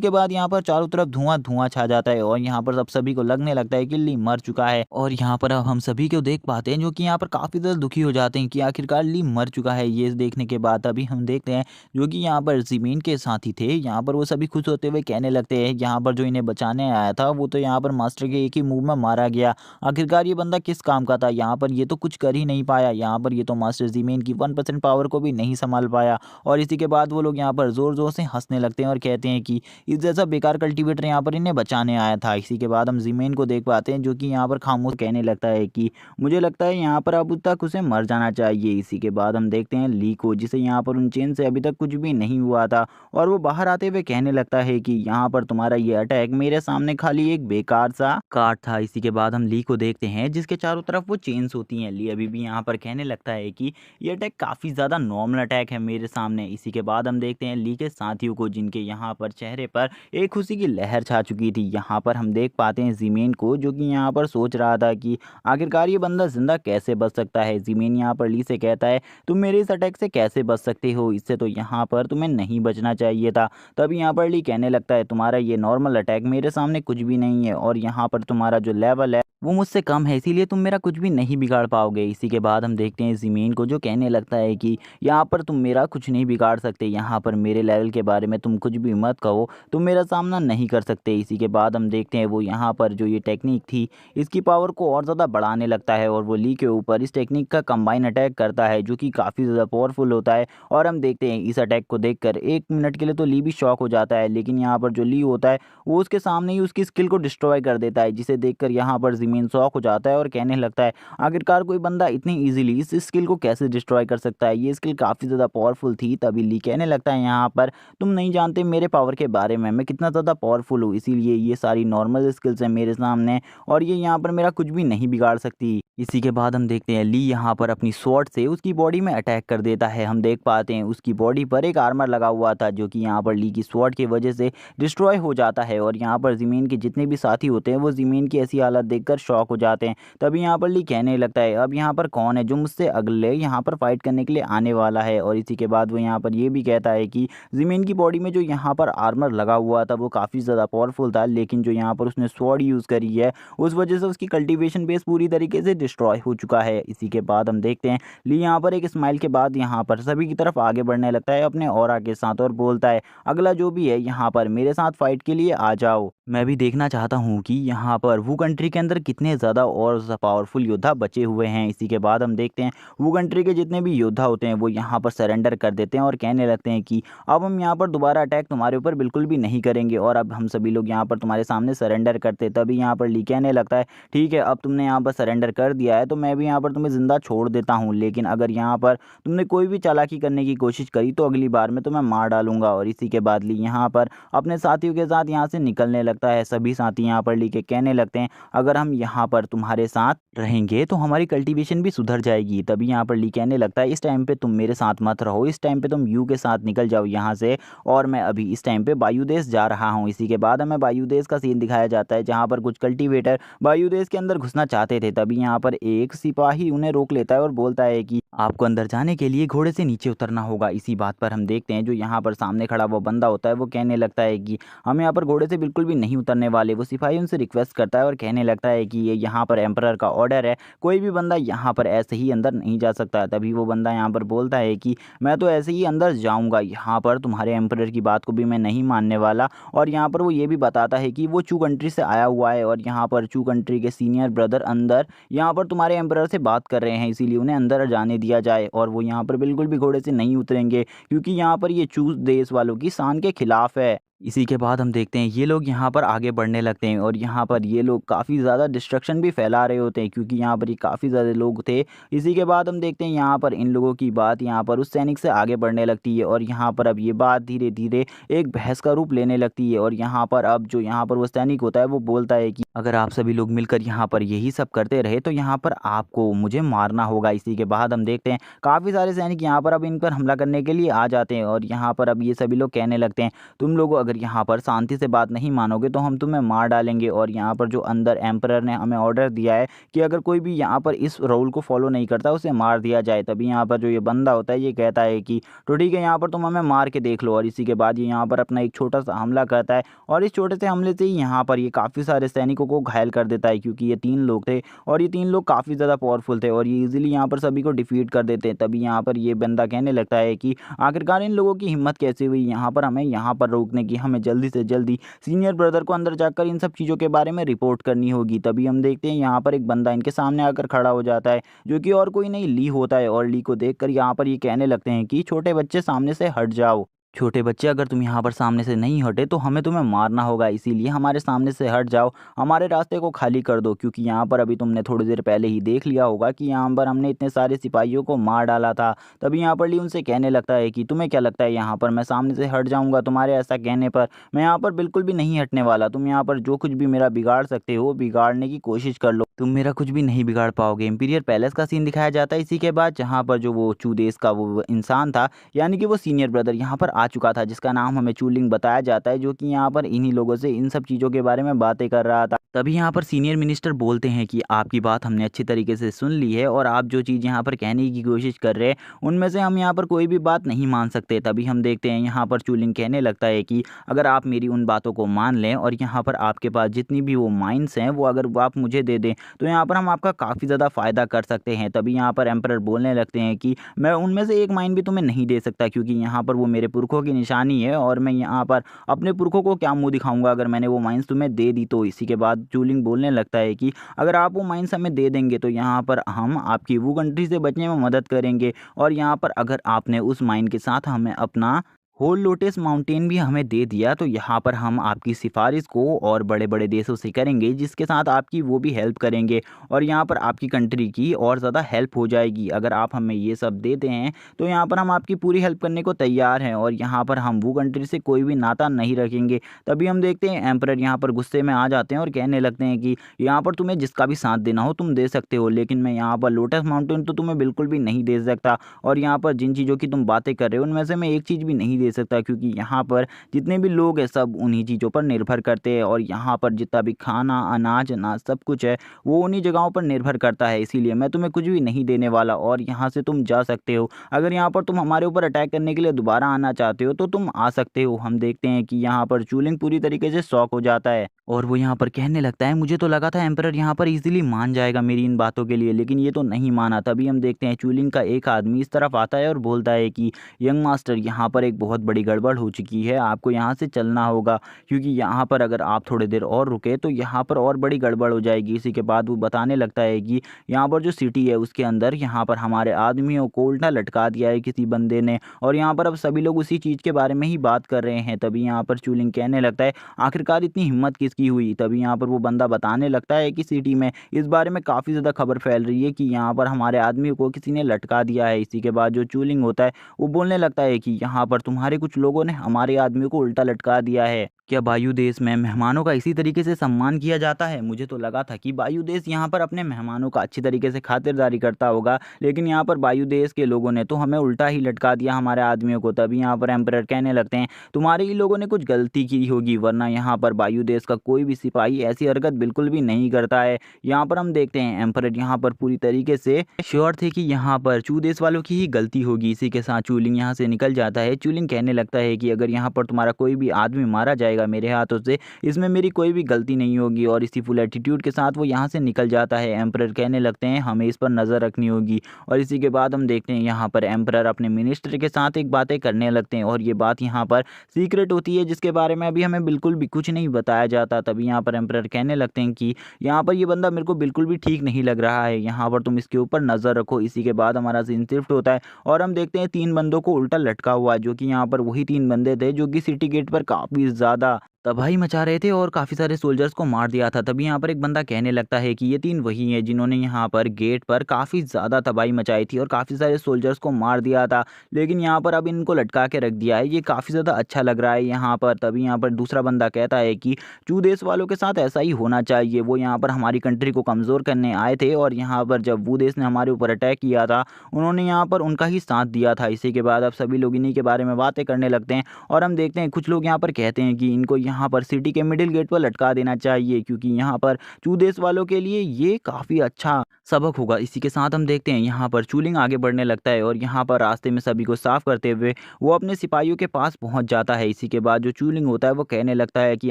के बाद यहाँ पर चारों तरफ धुआं धुआं छा जाता है और यहाँ पर सब सभी को लगने लगता है कि ली मर चुका है। और यहाँ पर अब हम सभी को देख पाते हैं जो कि यहाँ पर काफ़ी ज़्यादा दुखी हो जाते हैं कि आखिरकार ली मर चुका है। ये देखने के बाद अभी हम देखते हैं जो कि यहाँ पर जिमीन के साथी थे, यहाँ पर वो सभी खुश होते हुए कहने लगते हैं यहाँ पर जो इन्हें बचाने आया था वो तो यहाँ पर मास्टर के एक ही मूव में मारा गया। आखिरकार ये बंदा किस काम का था, यहाँ पर ये तो कुछ कर ही नहीं पाया, यहाँ पर ये तो मास्टर जिमीन की 1% पावर को भी नहीं संभाल पाया। और इसी के बाद वो लोग यहाँ पर ज़ोर ज़ोर से हंसने लगते हैं और कहते हैं कि इस जैसा बेकार कल्टीवेटर यहाँ पर इन्हें बचाने आया था। इसी के बाद हम जिमीन को देख पाते हैं जो कि यहाँ पर खामोश कहने लगता है कि मुझे लगता है यहाँ पर अब तक उसे मर जाना चाहिए। इसी के बाद हम देखते हैं ली को, जिसे यहाँ पर उन चेन से अभी तक कुछ भी नहीं हुआ था और वो बाहर आते हुए कहने लगता है कि यहाँ पर तुम्हारा ये अटैक मेरे सामने खाली एक बेकार सा कार्ड था। इसी के बाद हम ली को देखते हैं जिसके चारों तरफ वो चेन्स होती हैं। ली अभी भी यहाँ पर कहने लगता है कि ये अटैक काफ़ी ज़्यादा नॉर्मल अटैक है मेरे सामने। इसी के बाद हम देखते हैं ली के साथियों को जिनके यहाँ पर चेहरे पर एक खुशी की लहर छा चुकी थी। यहाँ पर हम देख पाते हैं जिमीन को जो कि यहाँ पर सोच रहा था कि आखिरकार ये बंदा जिंदा कैसे बच सकता है। जिमीन यहाँ पर ली से कहता है तुम मेरे इस अटैक से कैसे बच सकते हो, इससे तो यहाँ पर तुम्हें नहीं बचना चाहिए था। तभी यहाँ पर ली कहने लगता है तुम्हारा ये नॉर्मल अटैक मेरे सामने कुछ भी नहीं है और यहाँ पर तुम्हारा जो लेवल है वो मुझसे कम है, इसीलिए तुम मेरा कुछ भी नहीं बिगाड़ पाओगे। इसी के बाद हम देखते हैं जिमीन को जो कहने लगता है कि यहाँ पर तुम मेरा कुछ नहीं बिगाड़ सकते, यहाँ पर मेरे लेवल के बारे में तुम कुछ भी मत कहो, तुम मेरा सामना नहीं कर सकते। इसी के बाद हम देखते हैं वो यहाँ पर जो ये टेक्निक थी इसकी पावर को और ज़्यादा बढ़ाने लगता है और वो ली के ऊपर इस टेक्निक का कंबाइन अटैक करता है जो कि काफ़ी ज़्यादा पावरफुल होता है। और हम देखते हैं इस अटैक को देखकर एक मिनट के लिए तो ली भी शॉक हो जाता है, लेकिन यहाँ पर जो ली होता है वो उसके सामने ही उसकी स्किल को डिस्ट्रॉय कर देता है, जिसे देखकर यहाँ पर जिमीन शॉक हो जाता है और कहने लगता है आखिरकार कोई बंदा इतनी इजीली इस स्किल को कैसे डिस्ट्रॉय कर सकता है, ये स्किल काफ़ी ज़्यादा पावरफुल थी। तभी ली कहने लगता है यहाँ पर तुम नहीं जानते मेरे पावर के बारे में, मैं कितना ज़्यादा पावरफुल हूँ, इसीलिए ये सारी नॉर्मल स्किल्स हैं मेरे सामने और ये यहाँ पर मेरा कुछ भी नहीं बिगाड़ सकती। इसी के बाद हम देखते हैं ली यहाँ पर अपनी स्वॉर्ड से उसकी बॉडी में अटैक कर देता है। हम देख पाते हैं उसकी बॉडी पर एक आर्मर लगा हुआ था जो कि यहाँ पर ली की स्वॉर्ड की वजह से डिस्ट्रॉय हो जाता है और यहाँ पर ज़मीन के जितने भी साथी होते हैं वो ज़मीन की ऐसी हालत देखकर शॉक हो जाते हैं। तभी यहाँ पर ली कहने लगता है अब यहाँ पर कौन है जो मुझसे अगले यहाँ पर फाइट करने के लिए आने वाला है। और इसी के बाद वो यहाँ पर ये भी कहता है कि ज़मीन की बॉडी में जो यहाँ पर आर्मर लगा हुआ था वो काफ़ी ज़्यादा पावरफुल था, लेकिन जो यहाँ पर उसने स्वॉर्ड यूज़ करी है उस वजह से उसकी कल्टीवेशन बेस पूरी तरीके से डिस्ट्रॉय हो चुका है। इसी के बाद हम देखते हैं ली यहाँ पर एक स्माइल के बाद यहाँ पर सभी की तरफ आगे बढ़ने लगता है अपने ऑरा के साथ और बोलता है अगला जो भी है यहाँ पर मेरे साथ फाइट के लिए आ जाओ, मैं भी देखना चाहता हूँ कि यहाँ पर वो कंट्री के अंदर कितने ज़्यादा और पावरफुल योद्धा बचे हुए हैं। इसी के बाद हम देखते हैं वो कंट्री के जितने भी योद्धा होते हैं वो यहाँ पर सरेंडर कर देते हैं और कहने लगते हैं कि अब हम यहाँ पर दोबारा अटैक तुम्हारे ऊपर बिल्कुल भी नहीं करेंगे और अब हम सभी लोग यहाँ पर तुम्हारे सामने सरेंडर करते। तभी यहाँ पर ली कहने लगता है ठीक है अब तुमने यहाँ पर सरेंडर कर दिया है तो मैं भी यहाँ पर तुम्हें ज़िंदा छोड़ देता हूँ, लेकिन अगर यहाँ पर तुमने कोई भी चालाकी करने की कोशिश करी तो अगली बार मैं तुम्हें मार डालूंगा। और इसी के बाद ली यहाँ पर अपने साथियों के साथ यहाँ से निकलने लगता है। सभी साथी यहाँ पर ली के कहने लगते हैं अगर हम यहाँ पर तुम्हारे साथ रहेंगे तो हमारी कल्टीवेशन भी सुधर जाएगी। तभी यहाँ पर ली कहने लगता है इस टाइम पे तुम मेरे साथ मत रहो, इस टाइम पे तुम यू के साथ निकल जाओ यहाँ से, और मैं अभी इस टाइम पे वायुदेश जा रहा हूँ। इसी के बाद हमें वायुदेश का सीन दिखाया जाता है जहाँ पर कुछ कल्टीवेटर वायुदेश के अंदर घुसना चाहते थे। तभी यहाँ पर एक सिपाही उन्हें रोक लेता है और बोलता है कि आपको अंदर जाने के लिए घोड़े से नीचे उतरना होगा। इसी बात पर हम देखते हैं जो यहाँ पर सामने खड़ा वो बंदा होता है वो कहने लगता है कि हम यहाँ पर घोड़े से बिल्कुल भी नहीं उतरने वाले। वो सिपाही उनसे रिक्वेस्ट करता है और कहने लगता है कि ये यहाँ पर एम्परर का ऑर्डर है, कोई भी बंदा यहाँ पर ऐसे ही अंदर नहीं जा सकता। तभी वो बंदा यहाँ पर बोलता है कि मैं तो ऐसे ही अंदर जाऊँगा, यहाँ पर तुम्हारे एम्परर की बात को भी मैं नहीं मानने वाला। और यहाँ पर वो ये भी बताता है कि वो चू कंट्री से आया हुआ है और यहाँ पर चू कंट्री के सीनियर ब्रदर अंदर यहाँ पर तुम्हारे एम्परर से बात कर रहे हैं, इसीलिए उन्हें अंदर जाने दिया जाए। और वो यहाँ पर बिल्कुल भी घोड़े से नहीं उतरेंगे क्योंकि यहाँ पर ये चूज देश वालों की शान के खिलाफ है। इसी के बाद हम देखते हैं ये लोग यहाँ पर आगे बढ़ने लगते हैं और यहाँ पर ये लोग काफ़ी ज़्यादा डिस्ट्रक्शन भी फैला रहे होते हैं क्योंकि यहाँ पर ये काफ़ी ज़्यादा लोग थे। इसी के बाद हम देखते हैं यहाँ पर इन लोगों की बात यहाँ पर उस सैनिक से आगे बढ़ने लगती है और यहाँ पर अब ये बात धीरे धीरे एक बहस का रूप लेने लगती है। और यहाँ पर अब जो यहाँ पर वो सैनिक होता है वो बोलता है कि अगर आप सभी लोग मिलकर यहाँ पर यही सब करते रहे तो यहाँ पर आपको मुझे मारना होगा। इसी के बाद हम देखते हैं काफ़ी सारे सैनिक यहाँ पर अब इन पर हमला करने के लिए आ जाते हैं और यहाँ पर अब ये सभी लोग कहने लगते हैं तुम लोग अगर यहाँ पर शांति से बात नहीं मानोगे तो हम तुम्हें मार डालेंगे। और यहाँ पर जो अंदर एम्परर ने हमें ऑर्डर दिया है कि अगर कोई भी यहाँ पर इस रूल को फॉलो नहीं करता उसे मार दिया जाए। तभी यहाँ पर जो ये बंदा होता है ये कहता है कि तो ठीक है यहाँ पर तुम हमें मार के देख लो। और इसी के बाद ये यहाँ पर अपना एक छोटा सा हमला करता है और इस छोटे से हमले से ही यहाँ पर ये काफ़ी सारे सैनिकों को घायल कर देता है क्योंकि ये 3 लोग थे और ये 3 लोग काफ़ी ज़्यादा पावरफुल थे और ये इजीली यहाँ पर सभी को डिफीट कर देते हैं। तभी यहाँ पर ये बंदा कहने लगता है कि आखिरकार इन लोगों की हिम्मत कैसे हुई यहाँ पर हमें यहाँ पर रोकने की, हमें जल्दी से जल्दी सीनियर ब्रदर को अंदर जाकर इन सब चीज़ों के बारे में रिपोर्ट करनी होगी। तभी हम देखते हैं यहाँ पर एक बंदा इनके सामने आकर खड़ा हो जाता है जो कि और कोई नहीं ली होता है। और ली को देखकर यहाँ पर ये कहने लगते हैं कि छोटे बच्चे सामने से हट जाओ, छोटे बच्चे अगर तुम यहाँ पर सामने से नहीं हटे तो हमें तुम्हें मारना होगा, इसीलिए हमारे सामने से हट जाओ, हमारे रास्ते को खाली कर दो। क्योंकि यहाँ पर अभी तुमने थोड़ी देर पहले ही देख लिया होगा कि यहाँ पर हमने इतने सारे सिपाहियों को मार डाला था। तभी यहाँ पर ली उनसे कहने लगता है कि तुम्हें क्या लगता है यहाँ पर मैं सामने से हट जाऊँगा तुम्हारे ऐसा कहने पर? मैं यहाँ पर बिल्कुल भी नहीं हटने वाला। तुम यहाँ पर जो कुछ भी मेरा बिगाड़ सकते हो बिगाड़ने की कोशिश कर लो, तुम मेरा कुछ भी नहीं बिगाड़ पाओगे। इंपीरियल पैलेस का सीन दिखाया जाता है इसी के बाद जहाँ पर जो वो चू देश का वो इंसान था यानी कि वो सीनियर ब्रदर यहाँ पर आ चुका था जिसका नाम हमें चूलिंग बताया जाता है, जो कि यहाँ पर इन्हीं लोगों से इन सब चीज़ों के बारे में बातें कर रहा था। तभी यहाँ पर सीनियर मिनिस्टर बोलते हैं कि आपकी बात हमने अच्छी तरीके से सुन ली है और आप जो चीज़ यहाँ पर कहने की कोशिश कर रहे हैं उनमें से हम यहाँ पर कोई भी बात नहीं मान सकते। तभी हम देखते हैं यहाँ पर चूलिंग कहने लगता है कि अगर आप मेरी उन बातों को मान लें और यहाँ पर आपके पास जितनी भी वो माइंस हैं वो अगर आप मुझे दे दें तो यहाँ पर हम आपका काफ़ी ज़्यादा फ़ायदा कर सकते हैं। तभी यहाँ पर एम्परर बोलने लगते हैं कि मैं उनमें से एक माइन भी तुम्हें नहीं दे सकता क्योंकि यहाँ पर वो मेरे पुरखों की निशानी है और मैं यहाँ पर अपने पुरखों को क्या मुंह दिखाऊंगा अगर मैंने वो माइंस तुम्हें दे दी तो। इसी के बाद चूलिंग बोलने लगता है कि अगर आप वो माइंस हमें दे देंगे तो यहाँ पर हम आपकी वो कंट्री से बचने में मदद करेंगे और यहाँ पर अगर आपने उस माइन के साथ हमें अपना होल लोटस माउंटेन भी हमें दे दिया तो यहाँ पर हम आपकी सिफारिश को और बड़े बड़े देशों से करेंगे जिसके साथ आपकी वो भी हेल्प करेंगे और यहाँ पर आपकी कंट्री की और ज़्यादा हेल्प हो जाएगी। अगर आप हमें ये सब देते हैं तो यहाँ पर हम आपकी पूरी हेल्प करने को तैयार हैं और यहाँ पर हम वो कंट्री से कोई भी नाता नहीं रखेंगे। तभी हम देखते हैं एम्परर यहाँ पर गुस्से में आ जाते हैं और कहने लगते हैं कि यहाँ पर तुम्हें जिसका भी साथ देना हो तुम दे सकते हो, लेकिन मैं यहाँ पर लोटस माउंटेन तो तुम्हें बिल्कुल भी नहीं दे सकता और यहाँ पर जिन चीज़ों की तुम बातें कर रहे हो उनमें से मैं एक चीज़ भी नहीं दे सकता क्योंकि यहाँ पर जितने भी लोग हैं सब उन्हीं चीज़ों पर निर्भर करते हैं और यहाँ पर जितना भी खाना अनाज अनाज सब कुछ है वो उन्हीं जगहों पर निर्भर करता है। इसीलिए मैं तुम्हें कुछ भी नहीं देने वाला और यहाँ से तुम जा सकते हो। अगर यहाँ पर तुम हमारे ऊपर अटैक करने के लिए दोबारा आना चाहते हो तो तुम आ सकते हो। हम देखते हैं कि यहाँ पर चूलिंग पूरी तरीके से शॉक हो जाता है और वो यहाँ पर कहने लगता है मुझे तो लगा था एम्परर यहाँ पर इजीली मान जाएगा मेरी इन बातों के लिए, लेकिन ये तो नहीं माना। तभी हम देखते हैं चूलिंग का एक आदमी इस तरफ आता है और बोलता है कि यंग मास्टर यहाँ पर एक बहुत बड़ी गड़बड़ हो चुकी है, आपको यहाँ से चलना होगा क्योंकि यहाँ पर अगर आप थोड़ी देर और रुके तो यहाँ पर और बड़ी गड़बड़ हो जाएगी। इसी के बाद वो बताने लगता है कि यहाँ पर जो सिटी है उसके अंदर यहाँ पर हमारे आदमियों को उल्टा लटका दिया है किसी बंदे ने और यहाँ पर अब सभी लोग उसी चीज़ के बारे में ही बात कर रहे हैं। तभी यहाँ पर चूलिंग कहने लगता है आखिरकार इतनी हिम्मत किसकी हुई। तभी यहाँ पर वो बंदा बताने लगता है कि सिटी में इस बारे में काफ़ी ज़्यादा खबर फैल रही है कि यहाँ पर हमारे आदमियों को किसी ने लटका दिया है। इसी के बाद जो चूलिंग होता है वो बोलने लगता है कि यहाँ पर तुम्हारे तुम्हारे कुछ लोगों ने हमारे आदमियों को उल्टा लटका दिया है। क्या वायु देश में मेहमानों का इसी तरीके से सम्मान किया जाता है? मुझे तो लगा था कि वायु देश यहाँ पर अपने मेहमानों का अच्छी तरीके से खातिरदारी करता होगा, लेकिन यहाँ पर वायु देश के लोगों ने तो हमें उल्टा ही लटका दिया हमारे आदमियों को। तभी यहाँ पर एम्परर कहने लगते हैं, तुम्हारे ही लोगों ने कुछ गलती की होगी, वरना यहाँ पर वायु देश का कोई भी सिपाही ऐसी हरकत बिल्कुल भी नहीं करता है। यहाँ पर हम देखते हैं एम्परर यहाँ पर पूरी तरीके से श्योर थे कि यहाँ पर चू देश वालों की ही गलती होगी। इसी के साथ चूलिंग यहाँ से निकल जाता है। चूलिंग कहने लगता है कि अगर यहाँ पर तुम्हारा कोई भी आदमी मारा जाएगा मेरे हाथों से, इसमें मेरी कोई भी गलती नहीं होगी। और इसी फुल एटीट्यूड के साथ वो यहाँ से निकल जाता है। एम्परर कहने लगते हैं हमें इस पर नज़र रखनी होगी। और इसी के बाद हम देखते हैं यहाँ पर एम्परर अपने मिनिस्टर के साथ एक बातें करने लगते हैं, और ये बात यहाँ पर सीक्रेट होती है जिसके बारे में अभी हमें बिल्कुल भी कुछ नहीं बताया जाता। तभी यहाँ पर एम्परर कहने लगते हैं कि यहाँ पर ये बंदा मेरे को बिल्कुल भी ठीक नहीं लग रहा है, यहाँ पर तुम इसके ऊपर नज़र रखो। इसी के बाद हमारा सीन शिफ्ट होता है और हम देखते हैं 3 बंदों को उल्टा लटका हुआ है, जो कि यहाँ पर वही 3 बंदे थे जो कि सिटी गेट पर काफ़ी ज़्यादा तबाही मचा रहे थे और काफ़ी सारे सोल्जर्स को मार दिया था। तभी यहाँ पर एक बंदा कहने लगता है कि ये 3 वही हैं जिन्होंने यहाँ पर गेट पर काफ़ी ज़्यादा तबाही मचाई थी और काफ़ी सारे सोल्जर्स को मार दिया था, लेकिन यहाँ पर अब इनको लटका के रख दिया है। ये काफ़ी ज़्यादा अच्छा लग रहा है यहाँ पर। तभी यहाँ पर दूसरा बंदा कहता है कि चू देश वालों के साथ ऐसा ही होना चाहिए, वो यहाँ पर हमारी कंट्री को कमज़ोर करने आए थे और यहाँ पर जब वो देश ने हमारे ऊपर अटैक किया था उन्होंने यहाँ पर उनका ही साथ दिया था। इसी के बाद अब सभी लोग इन्हीं के बारे में बातें करने लगते हैं और हम देखते हैं कुछ लोग यहाँ पर कहते हैं कि इनको यहाँ पर सिटी के मिडिल गेट पर लटका देना चाहिए, क्योंकि यहाँ पर चू देश वालों के लिए ये काफ़ी अच्छा सबक होगा। इसी के साथ हम देखते हैं यहाँ पर चूलिंग आगे बढ़ने लगता है और यहाँ पर रास्ते में सभी को साफ करते हुए वो अपने सिपाहियों के पास पहुँच जाता है। इसी के बाद जो चूलिंग होता है वो कहने लगता है कि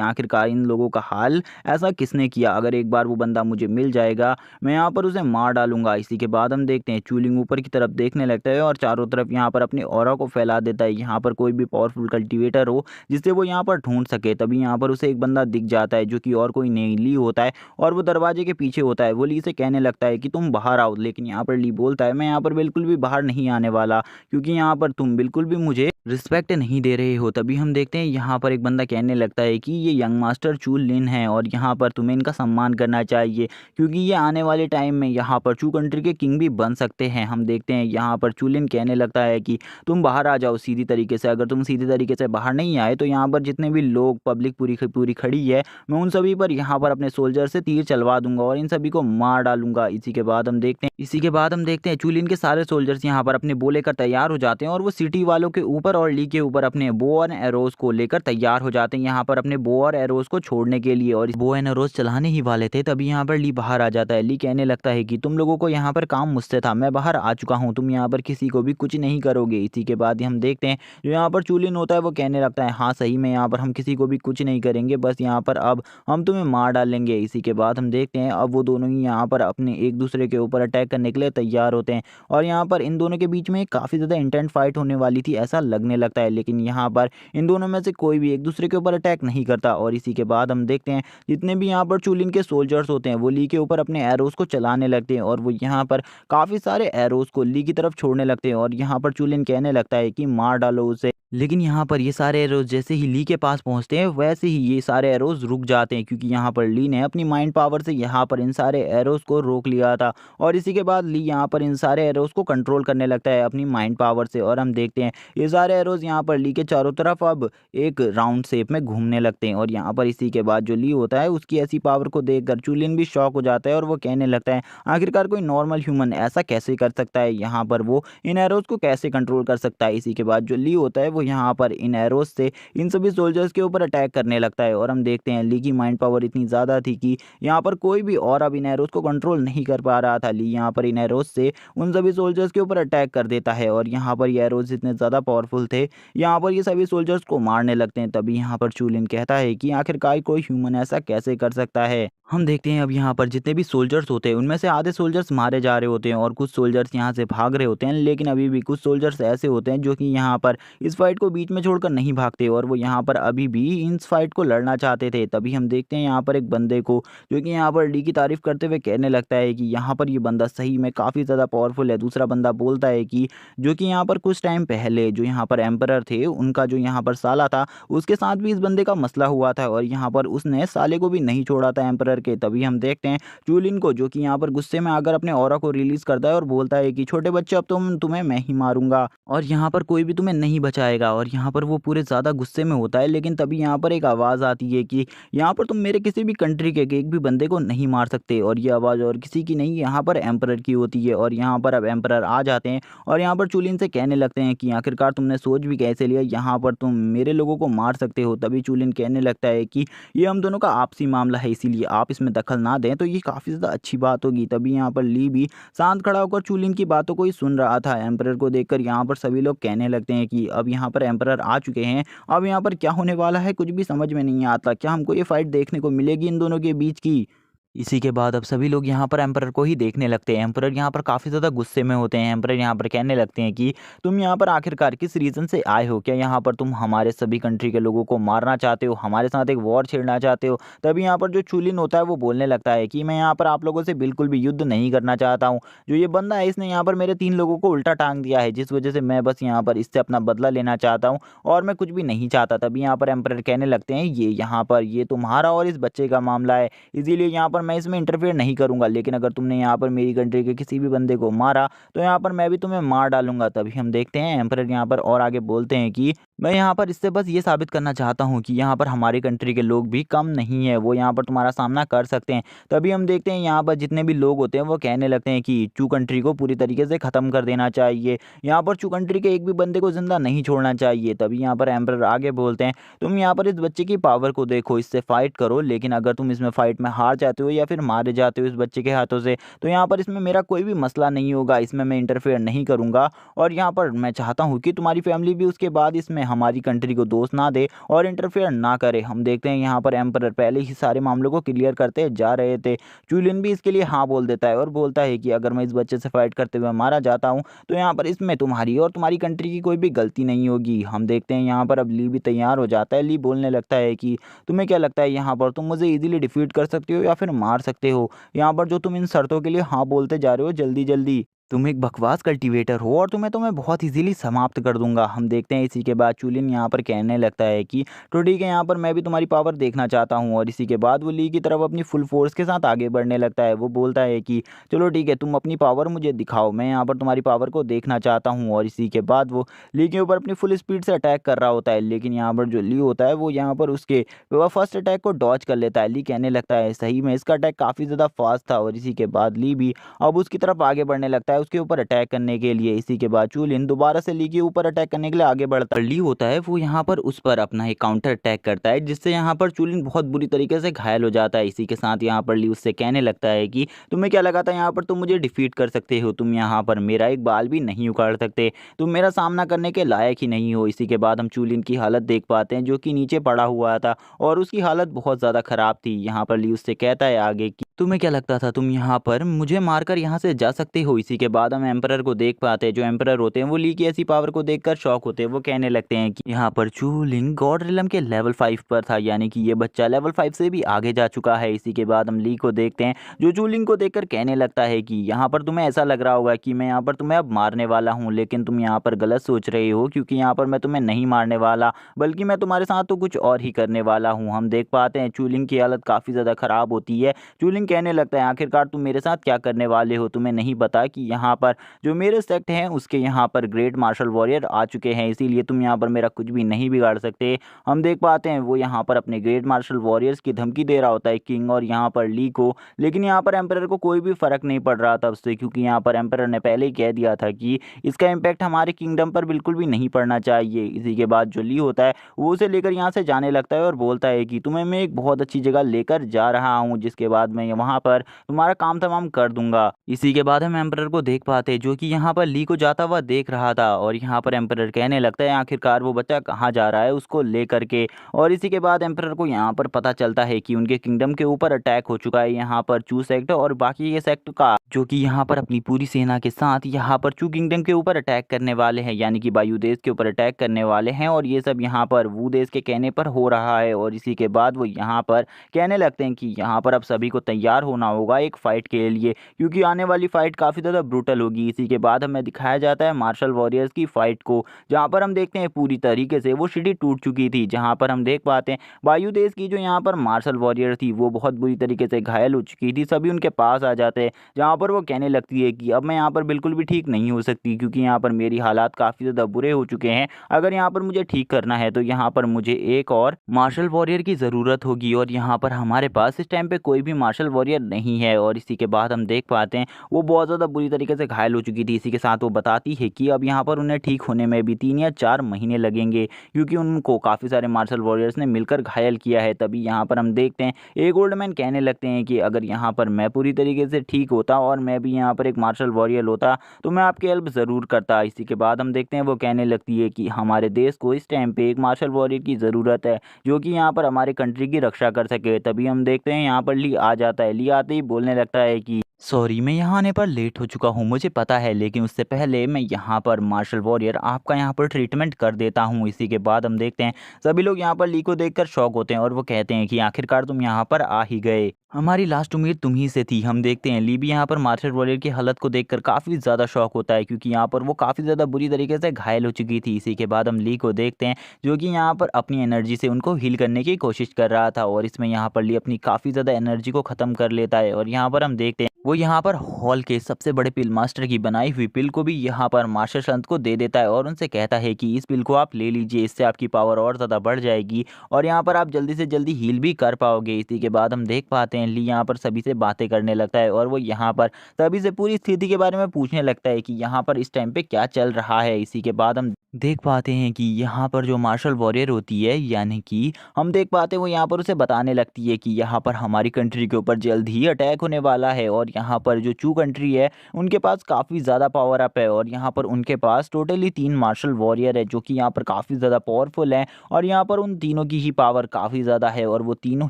आखिरकार इन लोगों का हाल ऐसा किसने किया, अगर एक बार वो बंदा मुझे मिल जाएगा मैं यहाँ पर उसे मार डालूंगा। इसी के बाद हम देखते हैं चूलिंग ऊपर की तरफ देखने लगता है और चारों तरफ यहाँ पर अपनी ऑरा को फैला देता है, यहाँ पर कोई भी पावरफुल कल्टीवेटर हो जिससे वो यहाँ पर ढूंढ सके। तभी यहाँ पर उसे एक बंदा दिख जाता है जो कि और कोई नहीं ली होता है और वो दरवाजे के पीछे होता है। वो ली से कहने लगता है कि तुम बाहर आओ, लेकिन यहाँ पर ली बोलता है मैं यहाँ पर बिल्कुल भी बाहर नहीं आने वाला, क्योंकि यहाँ पर तुम बिल्कुल भी मुझे रिस्पेक्ट नहीं दे रहे हो। तभी हम देखते हैं यहाँ पर एक बंदा कहने लगता है कि ये यंग मास्टर चू लिन है और यहाँ पर तुम्हें इनका सम्मान करना चाहिए, क्योंकि ये आने वाले टाइम में यहाँ पर चू कंट्री के किंग भी बन सकते हैं। हम देखते हैं यहाँ पर चू लिन कहने लगता है कि तुम बाहर आ जाओ सीधी तरीके से, अगर तुम सीधी तरीके से बाहर नहीं आए तो यहाँ पर जितने भी लोग पब्लिक पूरी पूरी खड़ी है मैं उन सभी पर यहाँ पर अपने सोल्जर से तीर चलवा दूंगा और इन सभी को मार डालूंगा। इसी के बाद हम देखते हैं चू लिन के सारे सोल्जर्स यहाँ पर अपने बो लेकर तैयार हो जाते हैं और वो सिटी वालों के ऊपर और ली के ऊपर अपने बो और एरोज को लेकर तैयार हो जाते हैं यहाँ पर अपने बो और एरोज को छोड़ने के लिए, और बो एंड एरोज चलाने ही वाले थे। तभी यहाँ पर ली बाहर आ जाता है। ली कहने लगता है कि तुम लोगों को यहाँ पर काम मुझसे था, मैं बाहर आ चुका हूँ, तुम यहाँ पर किसी को भी कुछ नहीं करोगे। इसी के बाद हम देखते हैं जो यहाँ पर चू लिन होता है वो कहने लगता है हाँ सही में यहाँ पर हम किसी को भी कुछ नहीं करेंगे, बस यहाँ पर अब हम तुम्हें मार डालेंगे। इसी के बाद हम देखते हैं अब वो दोनों ही यहाँ पर अपने एक दूसरे के ऊपर अटैक करने के लिए तैयार होते हैं और यहाँ पर इन दोनों के बीच में काफ़ी ज़्यादा इंटेंट फाइट होने वाली थी ऐसा लगने लगता है, लेकिन यहाँ पर इन दोनों में से कोई भी एक दूसरे के ऊपर अटैक नहीं करता। और इसी के बाद हम देखते हैं जितने भी यहाँ पर चू लिन के सोल्जर्स होते हैं वो ली के ऊपर अपने एरोज को चलाने लगते हैं और वो यहाँ पर काफ़ी सारे एरोज को ली की तरफ छोड़ने लगते हैं और यहाँ पर चू लिन कहने लगता है कि मार डालो उसे। लेकिन यहाँ पर ये सारे एरोज जैसे ही ली के पास पहुँचते हैं वैसे ही ये सारे एरोज रुक जाते हैं, क्योंकि यहाँ पर ली ने अपनी माइंड पावर से यहाँ पर इन सारे एरोज को रोक लिया था। और इसी के बाद ली यहाँ पर इन सारे एरोज को कंट्रोल करने लगता है अपनी माइंड पावर से और हम देखते हैं ये सारे एरोज यहाँ पर ली के चारों तरफ अब एक राउंड शेप में घूमने लगते हैं। और यहाँ पर इसी के बाद जो ली होता है उसकी ऐसी पावर को देखकर चू लिन भी शॉक हो जाता है और वो कहने लगता है आखिरकार कोई नॉर्मल ह्यूमन ऐसा कैसे कर सकता है, यहाँ पर वो इन एरोज को कैसे कंट्रोल कर सकता है। इसी के बाद जो ली होता है वो यहाँ पर इन एरोज से इन सभी सोल्जर्स के ऊपर अटैक करने लगता है और हम देखते हैं ली की माइंड पावर इतनी ज़्यादा थी कि यहाँ पर कोई भी और अब इन एरोज को कंट्रोल नहीं कर पा रहा था। ली यहाँ पर इन एरोज से उन सभी सोल्जर्स के ऊपर अटैक कर देता है और यहाँ पर ये एरोज इतने ज़्यादा पावरफुल थे यहाँ पर ये सभी सोल्जर्स को मारने लगते हैं। तभी यहाँ पर चू लिन कहता है कि आखिरकार कोई ह्यूमन ऐसा कैसे कर सकता है। हम देखते हैं अब यहाँ पर जितने भी सोल्जर्स होते हैं उनमें से आधे सोल्जर्स मारे जा रहे होते हैं और कुछ सोल्जर्स यहाँ से भाग रहे होते हैं, लेकिन अभी भी कुछ सोल्जर्स ऐसे होते हैं जो कि यहाँ पर इस फाइट को बीच में छोड़कर नहीं भागते और वो यहाँ पर अभी भी इस फाइट को लड़ना चाहते थे। तभी हम देखते हैं यहाँ पर एक बंदे को जो कि यहाँ पर ली की तारीफ करते हुए कहने लगता है कि यहाँ पर ये बंदा सही में काफ़ी ज़्यादा पावरफुल है। दूसरा बंदा बोलता है कि जो कि यहाँ पर कुछ टाइम पहले जो यहाँ पर एम्परर थे उनका जो यहाँ पर साला था उसके साथ भी इस बंदे का मसला हुआ था और यहाँ पर उसने साले को भी नहीं छोड़ा था एम्परर के। तभी हम देखते हैं चू लिन को जो कि यहाँ पर गुस्से में आकर अपने ऑरा को रिलीज करता है और बोलता है कि छोटे बच्चे अब तुम्हें मैं ही मारूंगा और यहाँ पर कोई भी तुम्हें नहीं बचाएगा। जाएगा और यहाँ पर वो पूरे ज़्यादा गुस्से में होता है। लेकिन तभी यहाँ पर एक आवाज़ आती है कि यहाँ पर तुम मेरे किसी भी कंट्री के एक भी बंदे को नहीं मार सकते। और ये आवाज़ और किसी की नहीं, यहाँ पर एम्परर की होती है। और यहाँ पर अब एम्परर आ जाते हैं और यहाँ पर चूलिन से कहने लगते हैं कि आखिरकार तुमने सोच भी कैसे लिया, यहाँ पर तुम मेरे लोगों को मार सकते हो। तभी चूलिन कहने लगता है कि ये हम दोनों का आपसी मामला है, इसीलिए आप इसमें दखल ना दें तो ये काफ़ी ज़्यादा अच्छी बात होगी। तभी यहाँ पर ली भी शांत खड़ा होकर चूलिन की बातों को ही सुन रहा था। एम्परर को देखकर यहाँ पर सभी लोग कहने लगते हैं कि अब यहाँ पर एम्परर आ चुके हैं, अब यहाँ पर क्या होने वाला है कुछ भी समझ में नहीं आता। क्या हमको ये फाइट देखने को मिलेगी इन दोनों के बीच की? इसी के बाद अब सभी लोग यहाँ पर एम्परर को ही देखने लगते हैं। एम्परर यहाँ पर काफ़ी ज़्यादा गुस्से में होते हैं। एम्परर यहाँ पर कहने लगते हैं कि तुम यहाँ पर आखिरकार किस रीज़न से आए हो? क्या यहाँ पर तुम हमारे सभी कंट्री के लोगों को मारना चाहते हो, हमारे साथ एक वॉर छेड़ना चाहते हो? तभी यहाँ पर जो चूलिन होता है वो बोलने लगता है कि मैं यहाँ पर आप लोगों से बिल्कुल भी युद्ध नहीं करना चाहता हूँ। जो ये बंदा है इसने यहाँ पर मेरे 3 लोगों को उल्टा टांग दिया है, जिस वजह से मैं बस यहाँ पर इससे अपना बदला लेना चाहता हूँ और मैं कुछ भी नहीं चाहता। तभी यहाँ पर एम्परर कहने लगते हैं ये यहाँ पर ये तुम्हारा और इस बच्चे का मामला है, इसीलिए यहाँ पर मैं इसमें इंटरफेयर नहीं करूंगा। लेकिन अगर तुमने यहाँ पर मेरी कंट्री के किसी भी बंदे को मारा तो यहाँ पर मैं भी तुम्हें मार डालूंगा। तभी हम देखते हैं एम्परर यहाँ पर और आगे बोलते हैं कि मैं यहाँ पर इससे बस ये साबित करना चाहता हूँ कि यहाँ पर हमारी कंट्री के लोग भी कम नहीं है, वो यहाँ पर तुम्हारा सामना कर सकते हैं। तभी हम देखते हैं यहाँ पर जितने भी लोग होते हैं वो कहने लगते हैं कि चू कंट्री को पूरी तरीके से ख़त्म कर देना चाहिए, यहाँ पर चू कंट्री के एक भी बंदे को जिंदा नहीं छोड़ना चाहिए। तभी यहाँ पर एम्परर आगे बोलते हैं तुम यहाँ पर इस बच्चे की पावर को देखो, इससे फाइट करो, लेकिन अगर तुम इसमें फाइट में हार जाते हो या फिर मारे जाते हो इस बच्चे के हाथों से तो यहाँ पर इसमें मेरा कोई भी मसला नहीं होगा, इसमें मैं इंटरफेयर नहीं करूँगा। और यहाँ पर मैं चाहता हूँ कि तुम्हारी फैमिली भी उसके बाद इसमें हमारी कंट्री को दोष ना दे और इंटरफेयर ना करे। हम देखते हैं यहाँ पर एम्परर पहले ही सारे मामलों को क्लियर करते जा रहे थे। चूलिन भी इसके लिए हाँ बोल देता है और बोलता है कि अगर मैं इस बच्चे से फाइट करते हुए मारा जाता हूँ तो यहाँ पर इसमें तुम्हारी और तुम्हारी कंट्री की कोई भी गलती नहीं होगी। हम देखते हैं यहाँ पर अब ली भी तैयार हो जाता है। ली बोलने लगता है कि तुम्हें क्या लगता है यहाँ पर तुम मुझे इजीली डिफीट कर सकते हो या फिर मार सकते हो? यहाँ पर जो तुम इन शर्तों के लिए हाँ बोलते जा रहे हो जल्दी जल्दी, तुम एक बकवास कल्टीवेटर हो और तुम्हें बहुत इजीली समाप्त कर दूंगा। हम देखते हैं इसी के बाद चूलिन यहाँ पर कहने लगता है कि तो ठीक है, यहाँ पर मैं भी तुम्हारी पावर देखना चाहता हूँ। और इसी के बाद वो ली की तरफ अपनी फुल फोर्स के साथ आगे बढ़ने लगता है। वो बोलता है कि चलो ठीक है, तुम अपनी पावर मुझे दिखाओ, मैं यहाँ पर तुम्हारी पावर को देखना चाहता हूँ। और इसी के बाद वो ली के ऊपर अपनी फुल स्पीड से अटैक कर रहा होता है, लेकिन यहाँ पर जो ली होता है वो यहाँ पर उसके फर्स्ट अटैक को डॉज कर लेता है। ली कहने लगता है सही में इसका अटैक काफ़ी ज़्यादा फास्ट था। और इसी के बाद ली भी अब उसकी तरफ आगे बढ़ने लगता है उसके ऊपर अटैक करने के लिए। इसी के बाद चूलिन दोबारा से ली के ऊपर अटैक करने के लिए आगे बढ़ता है। ली होता है वो यहाँ पर उस पर अपना एक काउंटर अटैक करता है, जिससे यहाँ पर चूलिन बहुत बुरी तरीके से घायल हो जाता है। इसी के साथ यहाँ पर ली उससे कहने लगता है कि तुम्हें क्या लगा था यहाँ पर तुम मुझे डिफीट कर सकते हो? तुम यहाँ पर मेरा एक बाल भी नहीं उखाड़ सकते, तुम मेरा सामना करने के लायक ही नहीं हो। इसी के बाद हम चूलिन की हालत देख पाते हैं जो कि नीचे पड़ा हुआ था और उसकी हालत बहुत ज़्यादा ख़राब थी। यहाँ पर ली उससे कहता है आगे कि तुम्हें क्या लगता था तुम यहाँ पर मुझे मारकर यहाँ से जा सकते हो? इसी के बाद हम एम्परर को देख पाते हैं। जो एम्परर होते हैं वो ली की ऐसी पावर को देखकर शॉक होते हैं। वो कहने लगते हैं कि यहाँ पर चूलिंग गॉड रिलम के लेवल 5 पर था, यानी कि ये बच्चा लेवल 5 से भी आगे जा चुका है। इसी के बाद हम ली को देखते हैं जो चूलिंग को देखकर कहने लगता है कि यहाँ पर तुम्हें ऐसा लग रहा होगा कि मैं यहाँ पर तुम्हें अब मारने वाला हूँ, लेकिन तुम यहाँ पर गलत सोच रहे हो, क्योंकि यहाँ पर मैं तुम्हें नहीं मारने वाला, बल्कि मैं तुम्हारे साथ तो कुछ और ही करने वाला हूँ। हम देख पाते हैं चूलिंग की हालत काफ़ी ज़्यादा ख़राब होती है। चूलिंग कहने लगता है आखिरकार तुम मेरे साथ क्या करने वाले हो? तुम्हें नहीं पता कि यहाँ पर जो मेरे सेक्ट हैं उसके यहाँ पर ग्रेट मार्शल वॉरियर आ चुके हैं, इसीलिए तुम यहाँ पर मेरा कुछ भी नहीं बिगाड़ सकते। हम देख पाते हैं वो यहाँ पर अपने ग्रेट मार्शल वॉरियर्स की धमकी दे रहा होता है किंग और यहाँ पर ली को, लेकिन यहाँ पर एम्परर को कोई भी फर्क नहीं पड़ रहा था उससे, क्योंकि यहाँ पर एम्परर ने पहले ही कह दिया था कि इसका इम्पैक्ट हमारे किंगडम पर बिल्कुल भी नहीं पड़ना चाहिए। इसी के बाद जो ली होता है वो उसे लेकर यहाँ से जाने लगता है और बोलता है कि तुम्हें मैं एक बहुत अच्छी जगह लेकर जा रहा हूँ, जिसके बाद मैं वहाँ पर तुम्हारा काम तमाम कर दूंगा। इसी के बाद हम एम्परर को देख पाते जो कि यहाँ पर ली को जाता हुआ देख रहा था और यहाँ पर एम्परर कहने लगता है आखिरकार वो बच्चा कहाँ जा रहा है उसको ले करके। और इसी के बाद एम्परर को यहाँ पर पता चलता है कि उनके किंगडम के ऊपर अटैक हो चुका है यहाँ पर चू सेक्ट और बाकी ये सेक्ट का, जो कि यहाँ पर अपनी पूरी सेना के साथ यहाँ पर चू किंगडम के ऊपर अटैक करने वाले हैं, यानी कि वायु देश के ऊपर अटैक करने वाले हैं। और ये सब यहाँ पर वू देश के कहने पर हो रहा है। और इसी के बाद वो यहाँ पर कहने लगते हैं कि यहाँ पर अब सभी को तैयार तैयार होना होगा एक फ़ाइट के लिए, क्योंकि आने वाली फ़ाइट काफ़ी ज़्यादा ब्रूटल होगी। इसी के बाद हमें दिखाया जाता है मार्शल वॉरियर्स की फ़ाइट को, जहाँ पर हम देखते हैं पूरी तरीके से वो सिटी टूट चुकी थी, जहाँ पर हम देख पाते हैं वायु देश की जो यहाँ पर मार्शल वॉरियर थी वो बहुत बुरी तरीके से घायल हो चुकी थी। सभी उनके पास आ जाते हैं, जहाँ पर वो कहने लगती है कि अब मैं यहाँ पर बिल्कुल भी ठीक नहीं हो सकती, क्योंकि यहाँ पर मेरी हालात काफ़ी ज़्यादा बुरे हो चुके हैं। अगर यहाँ पर मुझे ठीक करना है तो यहाँ पर मुझे एक और मार्शल वॉरियर की ज़रूरत होगी, और यहाँ पर हमारे पास इस टाइम पे कोई भी मार्शल वॉरियर नहीं है। और इसी के बाद हम देख पाते हैं वो बहुत ज़्यादा बुरी तरीके से घायल हो चुकी थी। इसी के साथ वो बताती है कि अब यहाँ पर उन्हें ठीक होने में भी 3 या 4 महीने लगेंगे, क्योंकि उनको काफ़ी सारे मार्शल वॉरियर्स ने मिलकर घायल किया है। तभी यहाँ पर हम देखते हैं एक ओल्ड मैन कहने लगते हैं कि अगर यहाँ पर मैं पूरी तरीके से ठीक होता और मैं भी यहाँ पर एक मार्शल वॉरियर होता तो मैं आपकी हेल्प ज़रूर करता। इसी के बाद हम देखते हैं वो कहने लगती है कि हमारे देश को इस टाइम पे एक मार्शल वॉरियर की ज़रूरत है, जो कि यहाँ पर हमारे कंट्री की रक्षा कर सके। तभी हम देखते हैं यहाँ पर ली आ जाता है। ली आते ही बोलने लगता है कि सॉरी, मैं यहाँ आने पर लेट हो चुका हूँ, मुझे पता है, लेकिन उससे पहले मैं यहाँ पर मार्शल वॉरियर आपका यहाँ पर ट्रीटमेंट कर देता हूँ। इसी के बाद हम देखते हैं सभी लोग यहाँ पर ली को देखकर शॉक होते हैं, और वो कहते हैं कि आखिरकार तुम यहाँ पर आ ही गए, हमारी लास्ट उम्मीद तुम ही से थी। हम देखते हैं ली भी यहाँ पर मार्शल वॉरियर की हालत को देखकर काफ़ी ज़्यादा शॉक होता है, क्योंकि यहाँ पर वो काफ़ी ज़्यादा बुरी तरीके से घायल हो चुकी थी। इसी के बाद हम ली को देखते हैं जो कि यहाँ पर अपनी एनर्जी से उनको हील करने की कोशिश कर रहा था, और इसमें यहाँ पर ली अपनी काफ़ी ज़्यादा एनर्जी को ख़त्म कर लेता है। और यहाँ पर हम देखते हैं वो यहाँ पर हॉल के सबसे बड़े पिल मास्टर की बनाई हुई पिल को भी यहाँ पर मास्टर संत को दे देता है, और उनसे कहता है कि इस पिल को आप ले लीजिए, इससे आपकी पावर और ज़्यादा बढ़ जाएगी और यहाँ पर आप जल्दी से जल्दी हील भी कर पाओगे। इसी के बाद हम देख पाते हैं ली यहाँ पर सभी से बातें करने लगता है, और वो यहाँ पर सभी से पूरी स्थिति के बारे में पूछने लगता है कि यहाँ पर इस टाइम पे क्या चल रहा है। इसी के बाद हम देख पाते हैं कि यहाँ पर जो मार्शल वॉरियर होती है, यानी कि हम देख पाते हैं वो यहाँ पर उसे बताने लगती है कि यहाँ पर हमारी कंट्री के ऊपर जल्द ही अटैक होने वाला है, और यहाँ पर जो चू कंट्री है उनके पास काफ़ी ज़्यादा पावर अप है, और यहाँ पर उनके पास टोटली 3 मार्शल वॉरियर है जो कि यहाँ पर काफ़ी ज़्यादा पावरफुल है, और यहाँ पर उन तीनों की ही पावर काफ़ी ज़्यादा है, और वो तीनों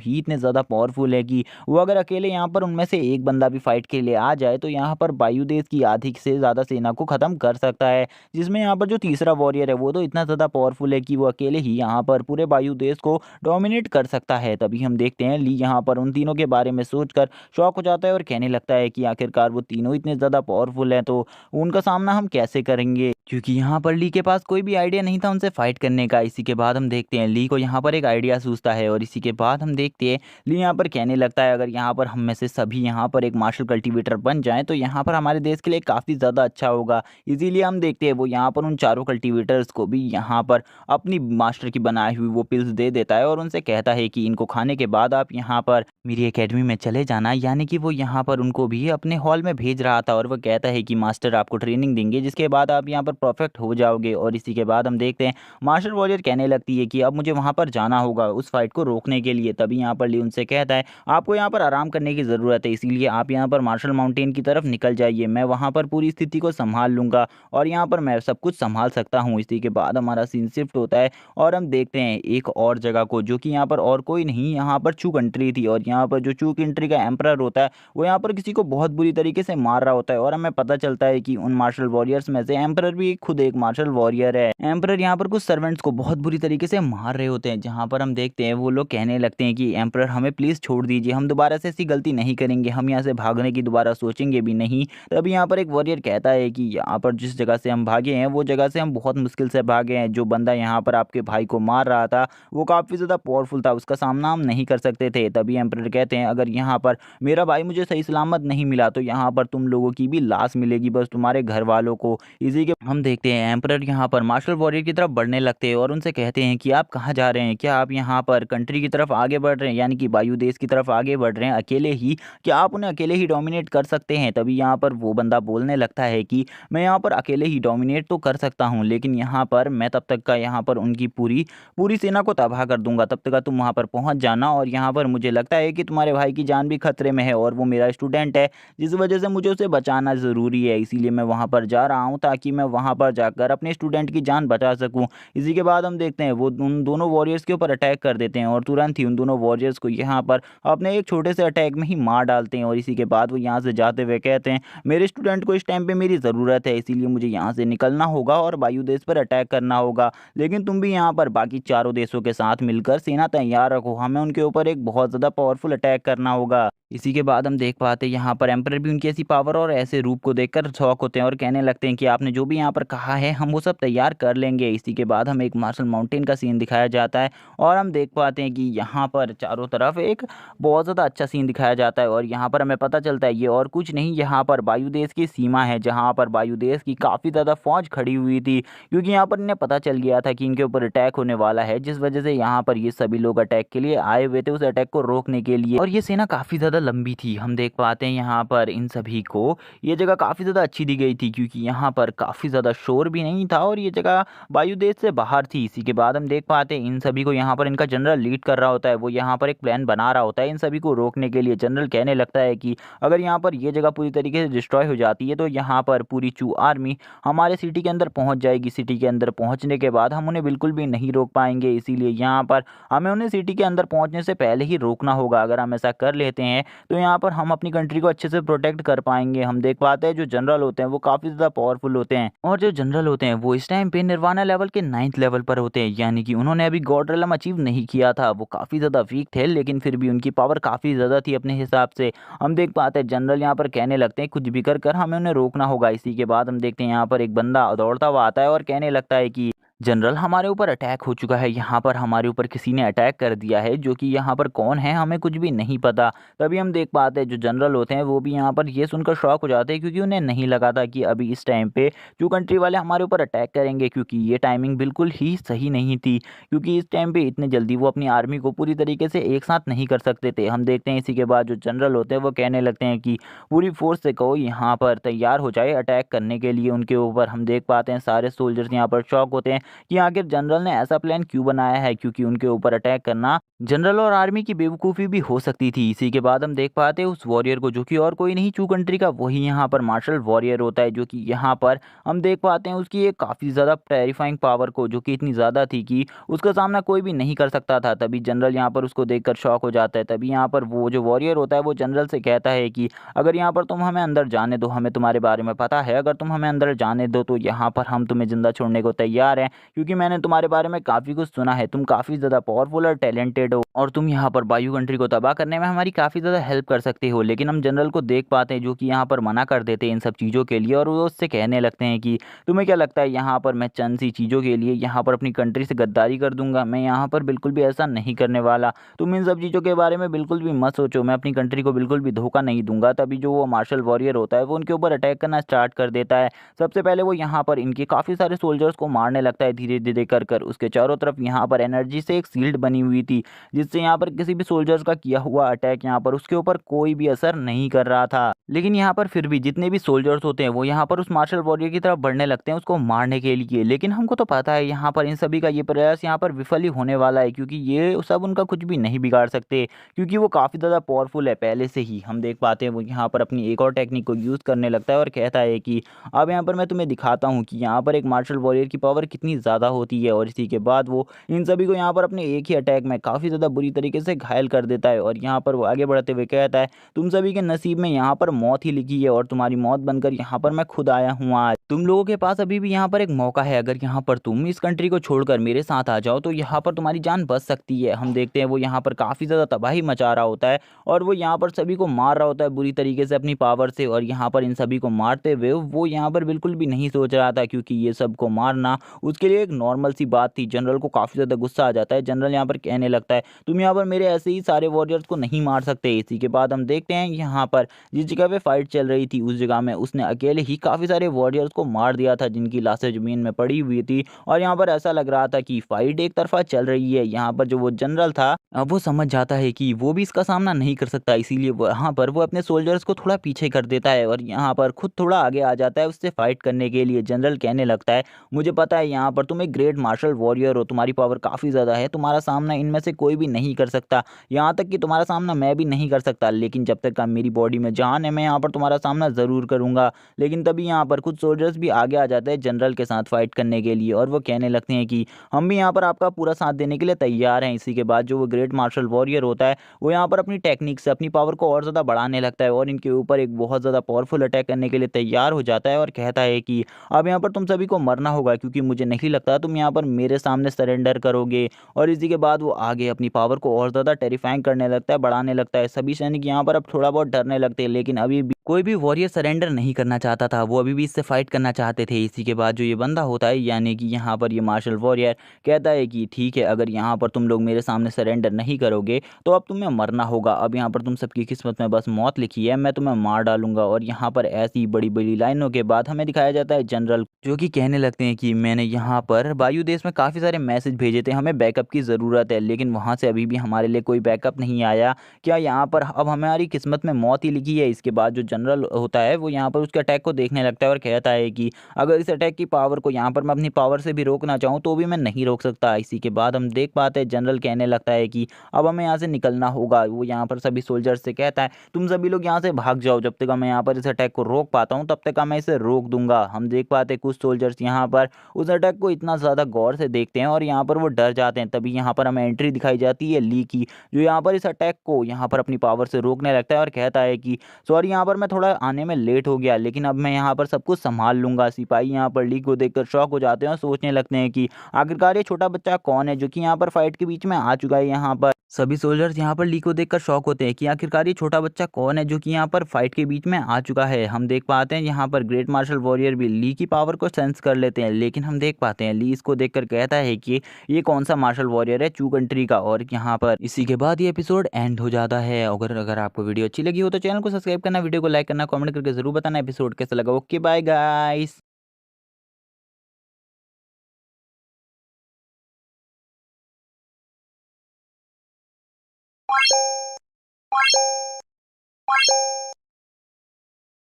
ही इतने ज़्यादा पावरफुल है कि वो अगर अकेले यहाँ पर उनमें से एक बंदा भी फाइट के लिए आ जाए तो यहाँ पर वायु देश की आधी से ज़्यादा सेना को ख़त्म कर सकता है। जिसमें यहाँ पर जो तीसरा वॉरियर है वो तो इतना ज़्यादा पावरफुल है कि वो अकेले ही यहाँ पर पूरे वायु देश को डोमिनेट कर सकता है। तभी हम देखते हैं ली यहाँ पर उन तीनों के बारे में सोचकर शॉक हो जाता है, और कहने लगता है कि आखिरकार वो तीनों इतने ज़्यादा पावरफुल हैं तो उनका सामना हम कैसे करेंगे, क्योंकि यहाँ पर ली के पास कोई भी आइडिया नहीं था उनसे फाइट करने का। इसी के बाद हम देखते हैं ली को यहाँ पर एक आइडिया सूझता है, और इसी के बाद हम देखते हैं ली यहाँ पर कहने लगता है अगर यहाँ पर हम में से सभी यहाँ पर एक मार्शल कल्टीवेटर बन जाएं तो यहाँ पर हमारे देश के लिए काफ़ी ज़्यादा अच्छा होगा। इसीलिए हम देखते हैं वो यहाँ पर उन चारों कल्टीवेटर्स को भी यहाँ पर अपनी मास्टर की बनाई हुई वो पिल्स दे देता है, और उनसे कहता है कि इनको खाने के बाद आप यहाँ पर मेरी एकेडमी में चले जाना। यानी कि वो यहाँ पर उनको भी अपने हॉल में भेज रहा था, और वो कहता है कि मास्टर आपको ट्रेनिंग देंगे जिसके बाद आप यहाँ पर परफेक्ट हो जाओगे। और इसी के बाद हम देखते हैं मार्शल वॉरियर कहने लगती है कि अब मुझे वहाँ पर जाना होगा उस फाइट को रोकने के लिए। तभी यहाँ पर ली उनसे कहता है आपको यहाँ पर आराम करने की ज़रूरत है, इसीलिए आप यहाँ पर मार्शल माउंटेन की तरफ निकल जाइए, मैं वहाँ पर पूरी स्थिति को संभाल लूँगा और यहाँ पर मैं सब कुछ संभाल सकता हूँ। इसी के बाद हमारा सीन शिफ्ट होता है और हम देखते हैं एक और जगह को, जो कि यहाँ पर और कोई नहीं, यहाँ पर चू कंट्री थी, और यहाँ पर जो चू कंट्री का एम्परर होता है वो यहाँ पर किसी को बहुत बुरी तरीके से मार रहा होता है, और हमें पता चलता है कि उन मार्शल वॉरियर्स में से एम्परर भी खुद एक मार्शल वॉरियर है। एम्परर यहाँ पर कुछ सर्वेंट्स को बहुत बुरी तरीके से मार रहे होते हैं, जहाँ पर हम देखते हैं वो लोग कहने लगते हैं कि एम्परर हमें प्लीज़ छोड़ दीजिए, हम दोबारा से ऐसी गलती नहीं करेंगे, हम यहाँ से भागने की दोबारा सोचेंगे भी नहीं। तभी यहाँ पर एक वॉरियर कहता है कि यहाँ पर जिस जगह से हम भागे हैं वो जगह से हम बहुत मुश्किल से भागे हैं, जो बंदा यहाँ पर आपके भाई को मार रहा था वो काफ़ी ज़्यादा पावरफुल था, उसका सामना हम नहीं कर सकते थे। तभी एम्परर कहते हैं अगर यहाँ पर मेरा भाई मुझे सही सलामत नहीं मिला तो यहाँ पर तुम लोगों की भी लाश मिलेगी, बस तुम्हारे घर वालों को। इसी के हम देखते हैं एम्परर यहाँ पर मार्शल वॉरियर की तरफ बढ़ने लगते हैं और उनसे कहते हैं कि आप कहाँ जा रहे हैं, क्या आप यहाँ पर कंट्री की तरफ आगे बढ़ रहे हैं, यानी कि वायु देश की तरफ आगे बढ़ रहे हैं अकेले ही, क्या आप उन्हें अकेले ही डोमिनेट कर सकते हैं। तभी यहाँ पर वो बंदा बोलने लगता है कि मैं यहाँ पर अकेले ही डोमिनेट तो कर सकता हूँ, लेकिन यहाँ पर मैं तब तक का यहाँ पर उनकी पूरी पूरी सेना को तबाह कर दूंगा, तब तक का तुम वहाँ पर पहुँच जाना। और यहाँ पर मुझे लगता है कि तुम्हारे भाई की जान भी खतरे में है और वो मेरा स्टूडेंट है, जिस वजह से मुझे उसे बचाना ज़रूरी है, इसीलिए मैं वहाँ पर जा रहा हूँ ताकि मैं वहाँ पर जाकर अपने स्टूडेंट की जान बचा सकूँ। इसी के बाद हम देखते हैं वो उन दोनों वॉरियर्स के ऊपर अटैक कर देते हैं और तुरंत ही उन दोनों वॉरियर्स को यहाँ पर अपने एक छोटे से अटैक में ही मार डालते हैं। और इसी के बाद वो यहाँ से जाते हुए कहते हैं मेरे स्टूडेंट को इस टाइम पे मेरी ज़रूरत है, इसीलिए मुझे यहाँ से निकलना होगा और वायु देश पर अटैक करना होगा, लेकिन तुम भी यहाँ पर बाकी चारों देशों के साथ मिलकर सेना तैयार रखो, हमें उनके ऊपर एक बहुत ज़्यादा पावरफुल अटैक करना होगा। इसी के बाद हम देख पाते हैं यहाँ पर एम्परर भी उनकी ऐसी पावर और ऐसे रूप को देखकर शॉक होते हैं और कहने लगते हैं कि आपने जो भी यहाँ पर कहा है हम वो सब तैयार कर लेंगे। इसी के बाद हमें एक मार्शल माउंटेन का सीन दिखाया जाता है और हम देख पाते हैं कि यहाँ पर चारों तरफ एक बहुत ज़्यादा अच्छा सीन दिखाया जाता है और यहाँ पर हमें पता चलता है ये और कुछ नहीं, यहाँ पर वायु देश की सीमा है जहाँ पर वायु देश की काफ़ी ज़्यादा फौज खड़ी हुई थी, क्योंकि यहाँ पर इन्हें पता चल गया था कि इनके ऊपर अटैक होने वाला है, जिस वजह से यहाँ पर ये सभी लोग अटैक के लिए आए हुए थे उस अटैक को रोकने के लिए। और ये सेना काफ़ी ज़्यादा लंबी थी। हम देख पाते हैं यहाँ पर इन सभी को ये जगह काफ़ी ज़्यादा अच्छी दी गई थी, क्योंकि यहाँ पर काफ़ी ज़्यादा शोर भी नहीं था और ये जगह वायु देश से बाहर थी। इसी के बाद हम देख पाते हैं इन सभी को यहाँ पर इनका जनरल लीड कर रहा होता है, वो यहाँ पर एक प्लान बना रहा होता है इन सभी को रोकने के लिए। जनरल कहने लगता है कि अगर यहाँ पर ये जगह पूरी तरीके से डिस्ट्रॉय हो जाती है तो यहाँ पर पूरी चू आर्मी हमारे सिटी के अंदर पहुँच जाएगी। सिटी के अंदर पहुँचने के बाद हम उन्हें बिल्कुल भी नहीं रोक पाएंगे, इसीलिए यहाँ पर हमें उन्हें सिटी के अंदर पहुँचने से पहले ही रोकना होगा। अगर हम ऐसा कर लेते हैं तो यहाँ पर हम अपनी कंट्री को अच्छे से प्रोटेक्ट कर पाएंगे। हम देख पाते हैं जो जनरल होते हैं वो काफ़ी ज़्यादा पावरफुल होते हैं और जो जनरल होते हैं वो इस टाइम पे निर्वाणा लेवल के 9th लेवल पर होते हैं, यानी कि उन्होंने अभी गॉड रेलम अचीव नहीं किया था। वो काफ़ी ज़्यादा वीक थे लेकिन फिर भी उनकी पावर काफ़ी ज़्यादा थी अपने हिसाब से। हम देख पाते हैं जनरल यहाँ पर कहने लगते हैं कुछ भी कर हमें उन्हें रोकना होगा। इसी के बाद हम देखते हैं यहाँ पर एक बंदा दौड़ता हुआ आता है और कहने लगता है कि जनरल हमारे ऊपर अटैक हो चुका है, यहाँ पर हमारे ऊपर किसी ने अटैक कर दिया है, जो कि यहाँ पर कौन है हमें कुछ भी नहीं पता। तभी हम देख पाते हैं जो जनरल होते हैं वो भी यहाँ पर ये सुनकर शॉक हो जाते हैं, क्योंकि उन्हें नहीं लगा था कि अभी इस टाइम पे जो कंट्री वाले हमारे ऊपर अटैक करेंगे, क्योंकि ये टाइमिंग बिल्कुल ही सही नहीं थी, क्योंकि इस टाइम पे इतने जल्दी वो अपनी आर्मी को पूरी तरीके से एक साथ नहीं कर सकते थे। हम देखते हैं इसी के बाद जो जनरल होते हैं वो कहने लगते हैं कि पूरी फोर्स से कहो यहाँ पर तैयार हो जाए अटैक करने के लिए उनके ऊपर। हम देख पाते हैं सारे सोल्जर्स यहाँ पर शॉक होते हैं कि आखिर जनरल ने ऐसा प्लान क्यों बनाया है, क्योंकि उनके ऊपर अटैक करना जनरल और आर्मी की बेवकूफ़ी भी हो सकती थी। इसी के बाद हम देख पाते हैं उस वॉरियर को, जो कि और कोई नहीं चू कंट्री का वही यहाँ पर मार्शल वॉरियर होता है, जो कि यहाँ पर हम देख पाते हैं उसकी एक काफ़ी ज़्यादा टेरिफाइंग पावर को, जो कि इतनी ज़्यादा थी कि उसका सामना कोई भी नहीं कर सकता था। तभी जनरल यहाँ पर उसको देखकर शॉक हो जाता है। तभी यहाँ पर वो जो वॉरियर होता है वो जनरल से कहता है कि अगर यहाँ पर तुम हमें अंदर जाने दो, हमें तुम्हारे बारे में पता है, अगर तुम हमें अंदर जाने दो तो यहाँ पर हम तुम्हें जिंदा छोड़ने को तैयार हैं, क्योंकि मैंने तुम्हारे बारे में काफ़ी कुछ सुना है, तुम काफ़ी ज़्यादा पावरफुल और टैलेंटेड हो और तुम यहाँ पर वायु कंट्री को तबाह करने में हमारी काफ़ी ज़्यादा हेल्प कर सकते हो। लेकिन हम जनरल को देख पाते हैं जो कि यहाँ पर मना कर देते हैं इन सब चीज़ों के लिए और वो उससे कहने लगते हैं कि तुम्हें क्या लगता है यहाँ पर मैं चंद सी चीज़ों के लिए यहाँ पर अपनी कंट्री से गद्दारी कर दूंगा? मैं यहाँ पर बिल्कुल भी ऐसा नहीं करने वाला। तुम इन सब चीज़ों के बारे में बिल्कुल भी मत सोचो, मैं अपनी कंट्री को बिल्कुल भी धोखा नहीं दूंगा। तभी जो वो मार्शल वॉरियर होता है वो उनके ऊपर अटैक करना स्टार्ट कर देता है। सबसे पहले वो यहाँ पर इनके काफ़ी सारे सोल्जर्स को मारने लगता है धीरे धीरे कर उसके चारों तरफ यहाँ पर एनर्जी से एक शील्ड बनी हुई थी, जिससे यहाँ पर किसी भी सोल्जर्स का किया हुआ अटैक यहाँ पर उसके ऊपर कोई भी असर नहीं कर रहा था। लेकिन यहाँ पर फिर भी जितने भी सोल्जर्स होते हैं वो यहाँ पर उस मार्शल वॉरियर की तरफ बढ़ने लगते हैं उसको मारने के लिए। लेकिन हमको तो पता है यहाँ पर इन सभी का ये प्रयास यहाँ पर विफल ही होने वाला है, क्योंकि ये सब उनका कुछ भी नहीं बिगाड़ सकते, क्योंकि वो काफ़ी ज़्यादा पावरफुल है पहले से ही। हम देख पाते हैं वो यहाँ पर अपनी एक और टेक्निक को यूज़ करने लगता है और कहता है कि अब यहाँ पर मैं तुम्हें दिखाता हूँ कि यहाँ पर एक मार्शल वॉरियर की पावर कितनी ज़्यादा होती है। और इसी के बाद वो इन सभी को यहाँ पर अपने एक ही अटैक में काफ़ी ज़्यादा बुरी तरीके से घायल कर देता है और यहाँ पर वो आगे बढ़ते हुए कहता है तुम सभी के नसीब में यहाँ पर मौत ही लिखी है और तुम्हारी मौत बनकर यहाँ पर मैं खुद आया हूँ आज। तुम लोगों के पास अभी भी यहाँ पर एक मौका है, अगर यहाँ पर तुम इस कंट्री को छोड़कर मेरे साथ आ जाओ तो यहाँ पर तुम्हारी जान बच सकती है। हम देखते हैं वो यहाँ पर काफ़ी ज़्यादा तबाही मचा रहा होता है और वो यहाँ पर सभी को मार रहा होता है बुरी तरीके से अपनी पावर से। और यहाँ पर इन सभी को मारते हुए वो यहाँ पर बिल्कुल भी नहीं सोच रहा था, क्योंकि ये सबको मारना उसके लिए एक नॉर्मल सी बात थी। जनरल को काफ़ी ज़्यादा गुस्सा आ जाता है। जनरल यहाँ पर कहने लगता है तुम यहाँ पर मेरे ऐसे ही सारे वॉरियर्स को नहीं मार सकते। इसी के बाद हम देखते हैं यहाँ पर जिस जगह पे फाइट चल रही थी उस जगह में उसने अकेले ही काफ़ी सारे वॉरियर्स को मार दिया था जिनकी लाशें ज़मीन में पड़ी हुई थी। और यहाँ पर ऐसा लग रहा था कि फाइट एक तरफा चल रही है। यहाँ पर जो वो जनरल था अब वो समझ जाता है कि वो भी इसका सामना नहीं कर सकता, इसीलिए वहाँ पर वो अपने सोल्जर्स को थोड़ा पीछे कर देता है और यहाँ पर खुद थोड़ा आगे आ जाता है उससे फाइट करने के लिए। जनरल कहने लगता है मुझे पता है यहाँ पर तुम एक ग्रेट मार्शल वॉरियर हो, तुम्हारी पावर काफ़ी ज़्यादा है, तुम्हारा सामना इनमें से कोई भी नहीं कर सकता, यहाँ तक कि तुम्हारा सामना मैं भी नहीं कर सकता। लेकिन जब तक मेरी बॉडी में जान है मैं यहाँ पर तुम्हारा सामना ज़रूर करूँगा। लेकिन तभी यहाँ पर कुछ सोल्जर्स भी आगे आ जाते हैं जनरल के साथ फाइट करने के लिए और वो कहने लगते हैं कि हम भी यहाँ पर आपका पूरा साथ देने के लिए तैयार हैं। इसी के बाद जो वो ग्रेट मार्शल वॉरियर होता है वो यहाँ पर अपनी टेक्निक से अपनी पावर को और ज़्यादा बढ़ाने लगता है और इनके ऊपर एक बहुत ज़्यादा पावरफुल अटैक करने के लिए तैयार हो जाता है और कहता है कि अब यहाँ पर तुम सभी को मरना होगा, क्योंकि मुझे नहीं नहीं लगता तुम यहाँ पर मेरे सामने सरेंडर करोगे। और इसी के बाद वो आगे अपनी पावर को और ज़्यादा टेरिफाइंग करने लगता है, बढ़ाने लगता है। सभी सैनिक यहाँ पर अब थोड़ा बहुत डरने लगते हैं, लेकिन अभी भी कोई भी वॉरियर सरेंडर नहीं करना चाहता था, वो अभी भी इससे फाइट करना चाहते थे। इसी के बाद जो ये बंदा होता है, यानी कि यहाँ पर ये मार्शल वॉरियर कहता है कि ठीक है, अगर यहाँ पर तुम लोग मेरे सामने सरेंडर नहीं करोगे तो अब तुम्हें मरना होगा। अब यहाँ पर तुम सबकी किस्मत में बस मौत लिखी है, मैं तुम्हें मार डालूंगा। और यहाँ पर ऐसी बड़ी बड़ी लाइनों के बाद हमें दिखाया जाता है जनरल, जो कि कहने लगते हैं कि मैंने यहाँ पर वायु देश में काफ़ी सारे मैसेज भेजे थे, हमें बैकअप की ज़रूरत है, लेकिन वहाँ से अभी भी हमारे लिए कोई बैकअप नहीं आया। क्या यहाँ पर अब हमारी किस्मत में मौत ही लिखी है? इसके बाद जो जनरल होता है वो यहाँ पर उसके अटैक को देखने लगता है और कहता है कि अगर इस अटैक की पावर को यहाँ पर मैं अपनी पावर से भी रोकना चाहूँ तो भी मैं नहीं रोक सकता। इसी के बाद हम देख पाते हैं जनरल कहने लगता है कि अब हमें यहाँ से निकलना होगा। वो यहाँ पर सभी सोल्जर्स से कहता है तुम सभी लोग यहाँ से भाग जाओ, जब तक मैं यहाँ पर इस अटैक को रोक पाता हूँ तब तक मैं इसे रोक दूंगा। हम देख पाते हैं कुछ सोल्जर्स यहाँ पर उस अटैक को इतना ज़्यादा गौर से देखते हैं और यहाँ पर वो डर जाते हैं। तभी यहाँ पर हमें एंट्री दिखाई जाती है ली की, जो यहाँ पर इस अटैक को यहाँ पर अपनी पावर से रोकने लगता है और कहता है कि सॉरी, यहाँ पर मैं थोड़ा आने में लेट हो गया, लेकिन अब मैं यहाँ पर सब कुछ संभाल लूंगा। सिपाही यहाँ पर ली को देखकर शॉक हो जाते हैं और सोचने लगते हैं कि आखिरकार ये छोटा बच्चा कौन है जो कि यहाँ पर फाइट के बीच में आ चुका है। यहाँ पर सभी सोल्जर्स यहाँ पर ली को देखकर शॉक होते हैं कि आखिरकार ये छोटा बच्चा कौन है जो कि यहाँ पर फाइट के बीच में आ चुका है। हम देख पाते हैं यहाँ पर ग्रेट मार्शल वॉरियर भी ली की पावर को सेंस कर लेते हैं, लेकिन हम देख पाते हैं ली इसको देखकर कहता है कि ये कौन सा मार्शल वॉरियर है चू कंट्री का। और यहाँ पर इसी के बाद ये एपिसोड एंड हो जाता है। अगर अगर आपको वीडियो अच्छी लगी हो तो चैनल को सब्सक्राइब करना, वीडियो को लाइक करना, कमेंट करके जरूर बताना एपिसोड कैसा लगा। Okay bye guys.